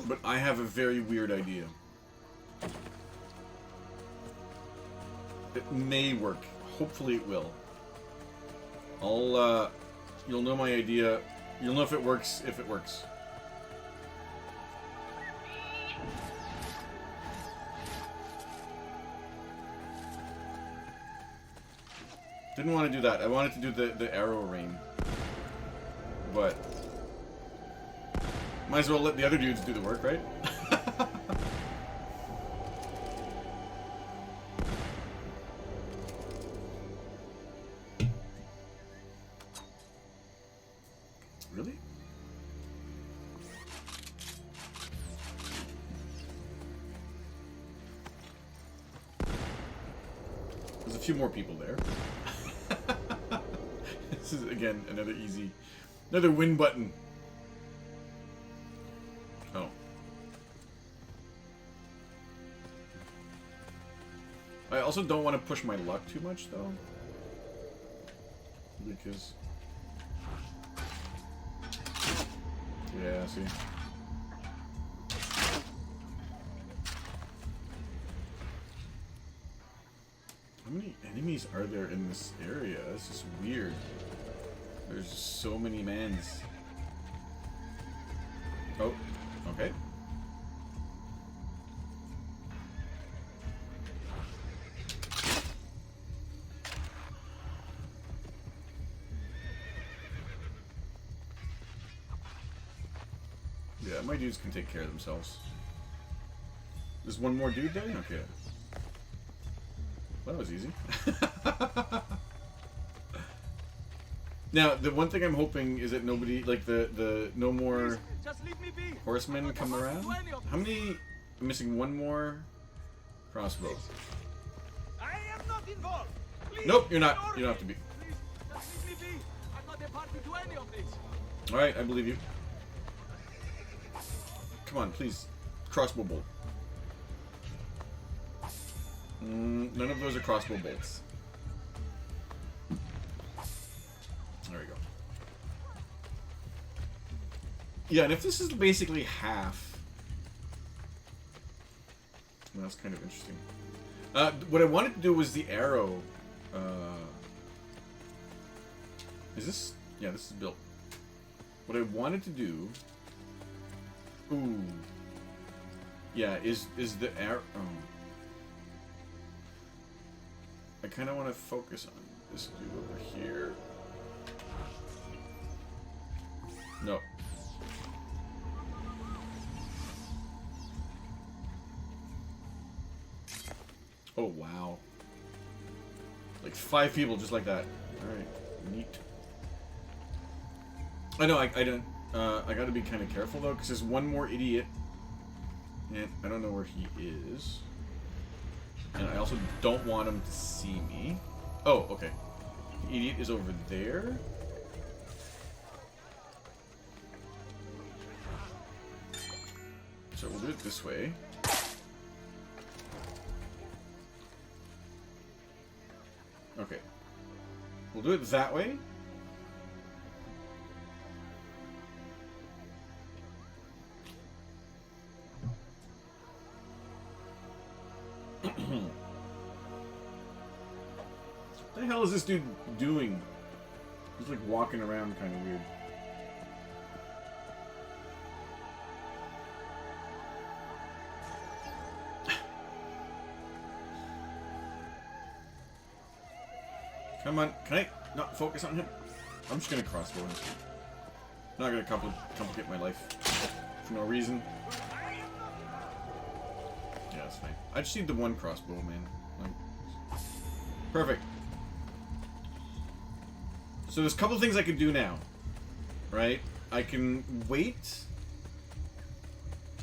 But I have a very weird idea. It may work. Hopefully it will. You'll know my idea. You'll know if it works, Didn't want to do that. I wanted to do the arrow rain. But might as well let the other dudes do the work, right? Really? There's a few more people there. This is, again, another win button. Oh. I also don't want to push my luck too much, though. Because... yeah, see? How many enemies are there in this area? This is weird. There's just so many mans. Oh, okay. Yeah, my dudes can take care of themselves. There's one more dude there? Okay. Well, that was easy. Now, the one thing I'm hoping is that nobody, like, no more horsemen come around. How many? I'm missing one more crossbow. I am not involved. Please, Nope, you're not. You don't have to be. Please, just leave me be. I'm not a party to any of this. Alright, I believe you. Come on, please. Crossbow bolt. None of those are crossbow bolts. There we go. Yeah, and if this is basically half That's kind of interesting. What I wanted to do was the arrow. Is this? Yeah, this is built. What I wanted to do. Ooh. Yeah, is the arrow. Oh. I kind of want to focus on this dude over here. No. Oh, wow. Like 5 people just like that. Alright, neat. I know, I don't... I gotta be kind of careful, though, because there's one more idiot. And I don't know where he is. And I also don't want him to see me. Oh, okay. The idiot is over there. So we'll do it this way. Okay. We'll do it that way. What the hell is this dude doing? He's like walking around kind of weird. Come on, can I not focus on him? I'm just gonna crossbow him. Not gonna complicate my life for no reason. Yeah, that's fine. I just need the one crossbow, man. Like, perfect. So there's a couple of things I can do now, right? I can wait.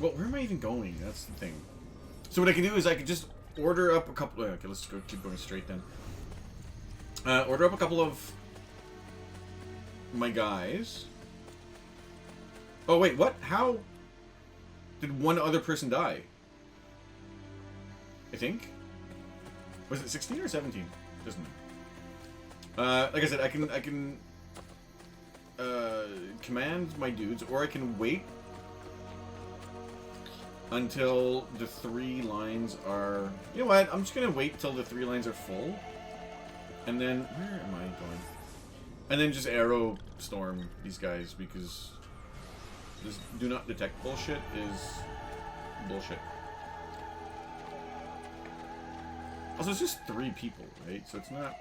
Well, where am I even going? That's the thing. So what I can do is I can just order up a couple. Okay, let's go. Keep going straight then. Order up a couple of my guys. Oh wait, what? How did one other person die? I think. Was it 16 or 17? Doesn't matter. Like I said, I can command my dudes, or I can wait until the 3 lines are. You know what? I'm just gonna wait till the 3 lines are full. And then, where am I going? And then just arrow storm these guys, because this do not detect bullshit is bullshit. Also, it's just 3 people, right? So it's not...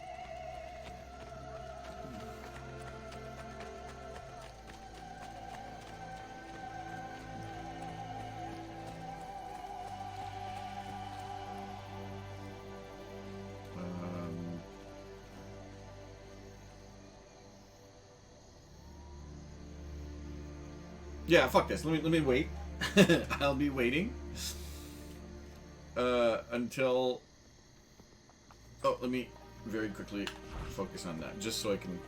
Yeah, fuck this. Let me wait. I'll be waiting until. Oh, let me very quickly focus on that, just so I can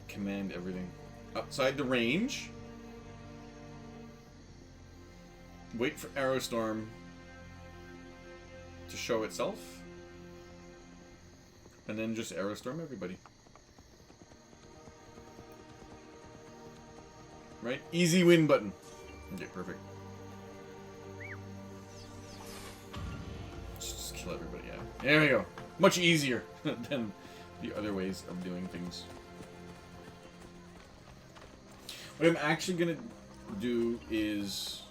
command everything outside the range. Wait for Arrow Storm to show itself, and then just Arrow Storm everybody. Right? Easy win button. Okay, perfect. Just kill everybody, yeah. There we go. Much easier than the other ways of doing things. What I'm actually gonna do is...